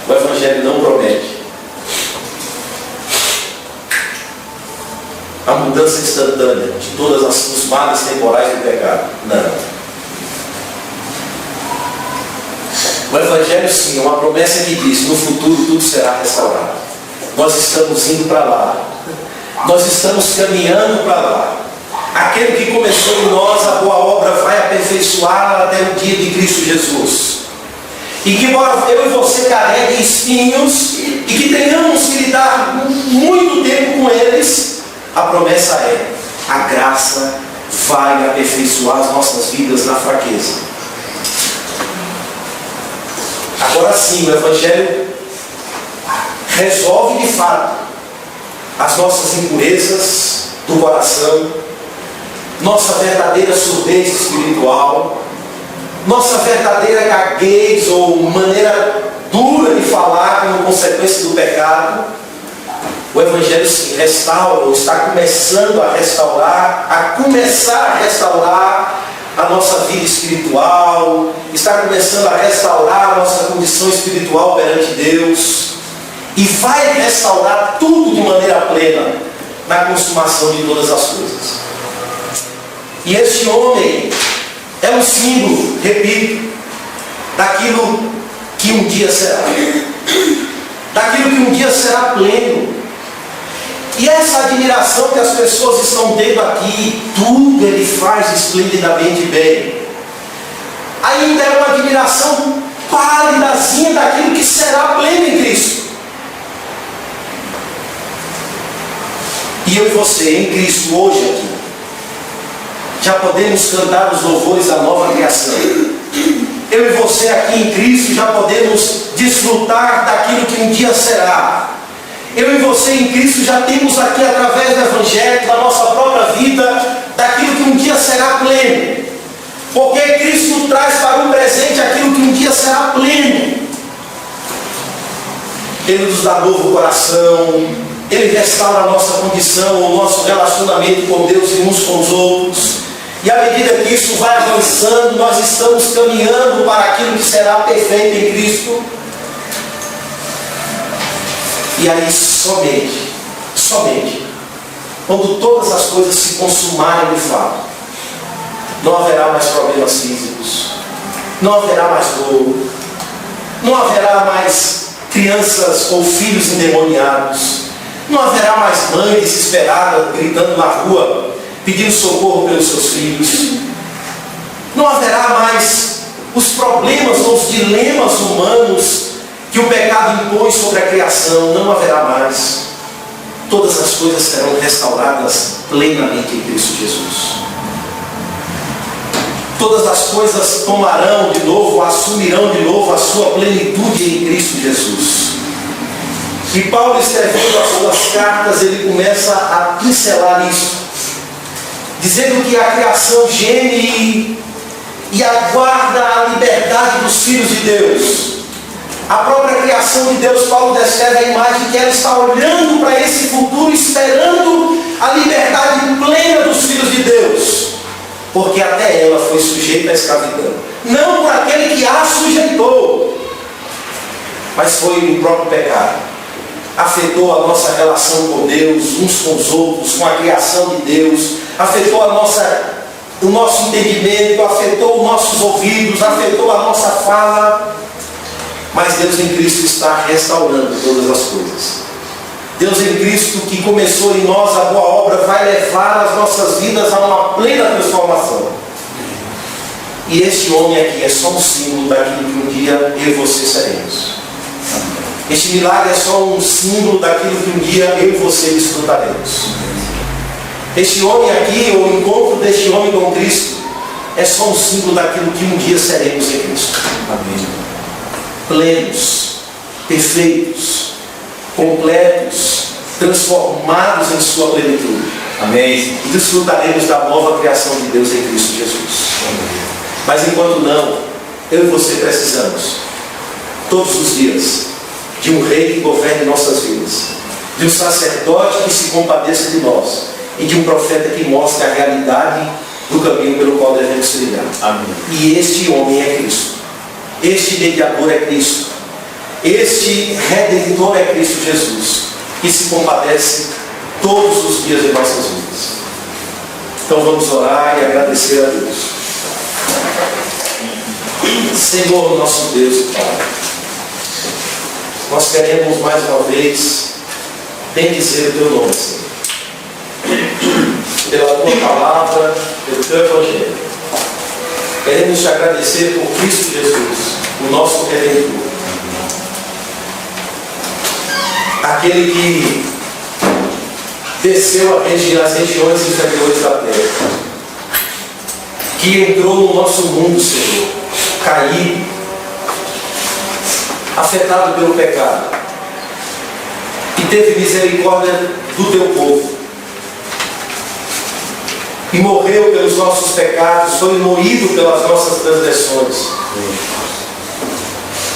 O Evangelho não promete a mudança instantânea de todas os males temporais do pecado. Não. O Evangelho sim é uma promessa que diz: no futuro tudo será restaurado. Nós estamos indo para lá. Nós estamos caminhando para lá. Aquele que começou em nós a boa obra vai aperfeiçoá-la até o dia de Cristo Jesus. E que embora eu e você carreguem espinhos e que tenhamos que lidar muito tempo com eles, a promessa é: a graça vai aperfeiçoar as nossas vidas na fraqueza. Agora sim, o Evangelho resolve de fato as nossas impurezas do coração, nossa verdadeira surdez espiritual, nossa verdadeira gaguez ou maneira dura de falar como consequência do pecado. O Evangelho sim restaura, ou está começando a restaurar, a nossa vida espiritual, está começando a restaurar a nossa condição espiritual perante Deus, e vai restaurar tudo de maneira plena na consumação de todas as coisas. E este homem é um símbolo, repito, daquilo que um dia será, daquilo que um dia será pleno. E essa admiração que as pessoas estão tendo aqui, tudo ele faz esplendidamente bem, ainda é uma admiração pálidazinha daquilo que será pleno em Cristo. E eu e você em Cristo hoje aqui, já podemos cantar os louvores da nova criação. Eu e você aqui em Cristo já podemos desfrutar daquilo que um dia será. Eu e você em Cristo já temos aqui, através do Evangelho, da nossa própria vida, daquilo que um dia será pleno. Porque Cristo traz para o presente aquilo que um dia será pleno. Ele nos dá novo coração, Ele restaura a nossa condição, o nosso relacionamento com Deus e uns com os outros. E à medida que isso vai avançando, nós estamos caminhando para aquilo que será perfeito em Cristo. E aí somente, quando todas as coisas se consumarem de fato, não haverá mais problemas físicos, não haverá mais dor, não haverá mais crianças ou filhos endemoniados, não haverá mais mãe desesperada gritando na rua, pedindo socorro pelos seus filhos, não haverá mais os problemas ou os dilemas humanos que o pecado impõe sobre a criação, não haverá mais. Todas as coisas serão restauradas plenamente em Cristo Jesus. Todas as coisas tomarão de novo, assumirão de novo a sua plenitude em Cristo Jesus. E Paulo, escrevendo as suas cartas, ele começa a pincelar isso, dizendo que a criação geme e aguarda a liberdade dos filhos de Deus. A própria criação de Deus, Paulo descreve a imagem que ela está olhando para esse futuro, esperando a liberdade plena dos filhos de Deus, porque até ela foi sujeita à escravidão, não por aquele que a sujeitou, mas foi o próprio pecado. Afetou a nossa relação com Deus, uns com os outros, com a criação de Deus, afetou o nosso entendimento, afetou os nossos ouvidos, afetou a nossa fala. Mas Deus em Cristo está restaurando todas as coisas. Deus em Cristo, que começou em nós a boa obra, vai levar as nossas vidas a uma plena transformação. E este homem aqui é só um símbolo daquilo que um dia eu e você seremos. Este milagre é só um símbolo daquilo que um dia eu e você desfrutaremos. Este homem aqui, o encontro deste homem com Cristo, é só um símbolo daquilo que um dia seremos em Cristo. Amém. Plenos, perfeitos, completos, transformados em sua plenitude. Amém. E desfrutaremos da nova criação de Deus em Cristo Jesus. Mas enquanto não, eu e você precisamos, todos os dias, de um rei que governe nossas vidas, de um sacerdote que se compadeça de nós e de um profeta que mostre a realidade do caminho pelo qual devemos trilhar. Amém. E este homem é Cristo. Este mediador é Cristo. Este redentor é Cristo Jesus, que se compadece todos os dias de nossas vidas. Então vamos orar e agradecer a Deus. Senhor, nosso Deus e Pai, nós queremos mais uma vez bendizer o Teu nome, Senhor, pela Tua palavra, pelo Teu Evangelho. Queremos te agradecer por Cristo Jesus, o nosso Redentor, aquele que desceu às regiões inferiores da terra, que entrou no nosso mundo, Senhor, caído, afetado pelo pecado, e teve misericórdia do Teu povo, e morreu pelos nossos pecados, foi moído pelas nossas transgressões.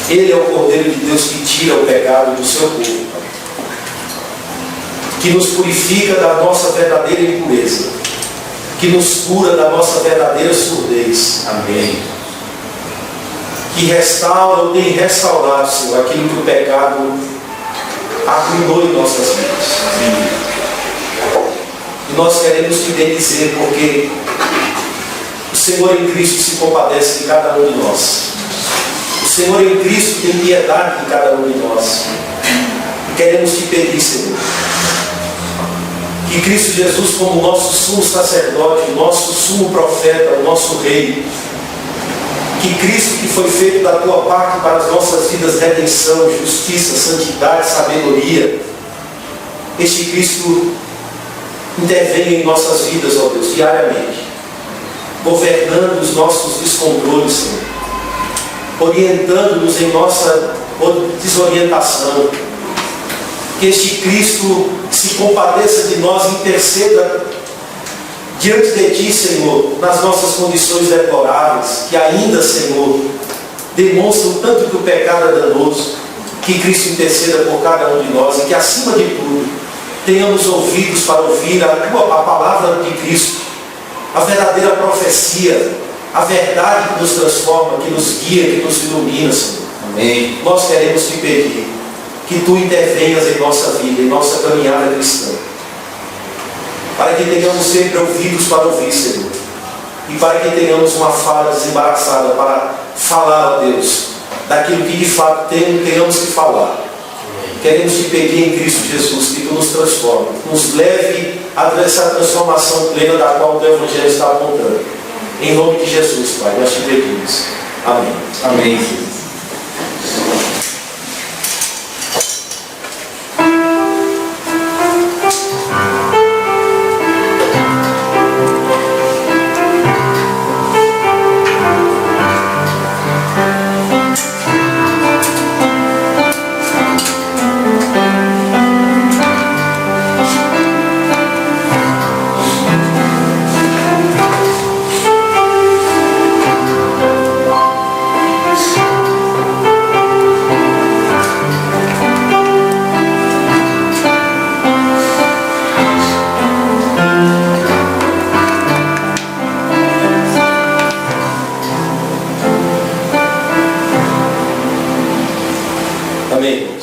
Ele é o Cordeiro de Deus que tira o pecado do seu povo, que nos purifica da nossa verdadeira impureza, que nos cura da nossa verdadeira surdez. Amém. Que restaura ou tem restaurado, Senhor, aquilo que o pecado acumulou em nossas vidas. E nós queremos te bendizer porque o Senhor em Cristo se compadece de cada um de nós. O Senhor em Cristo tem piedade de cada um de nós. E queremos te pedir, Senhor, que Cristo Jesus, como nosso sumo sacerdote, o nosso sumo profeta, o nosso rei, que Cristo, que foi feito da tua parte para as nossas vidas, redenção, justiça, santidade, sabedoria, este Cristo intervenha em nossas vidas, ó Deus, diariamente, governando os nossos descontroles, Senhor, orientando-nos em nossa desorientação. Que este Cristo se compadeça de nós, interceda diante de Ti, Senhor, nas nossas condições deploráveis, que ainda, Senhor, demonstram tanto que o pecado é danoso, que Cristo interceda por cada um de nós e que, acima de tudo, tenhamos ouvidos para ouvir a palavra de Cristo, a verdadeira profecia, a verdade que nos transforma, que nos guia, que nos ilumina, Senhor. Amém. Nós queremos te pedir que Tu intervenhas em nossa vida, em nossa caminhada cristã, para que tenhamos sempre ouvidos para ouvir, Senhor, e para que tenhamos uma fala desembaraçada para falar a Deus daquilo que de fato tenhamos que falar. Queremos te pedir em Cristo Jesus que Tu nos transforme, nos leve a essa transformação plena da qual o Teu Evangelho está apontando. Em nome de Jesus, Pai, nós te pedimos. Amém. Amém. Amém.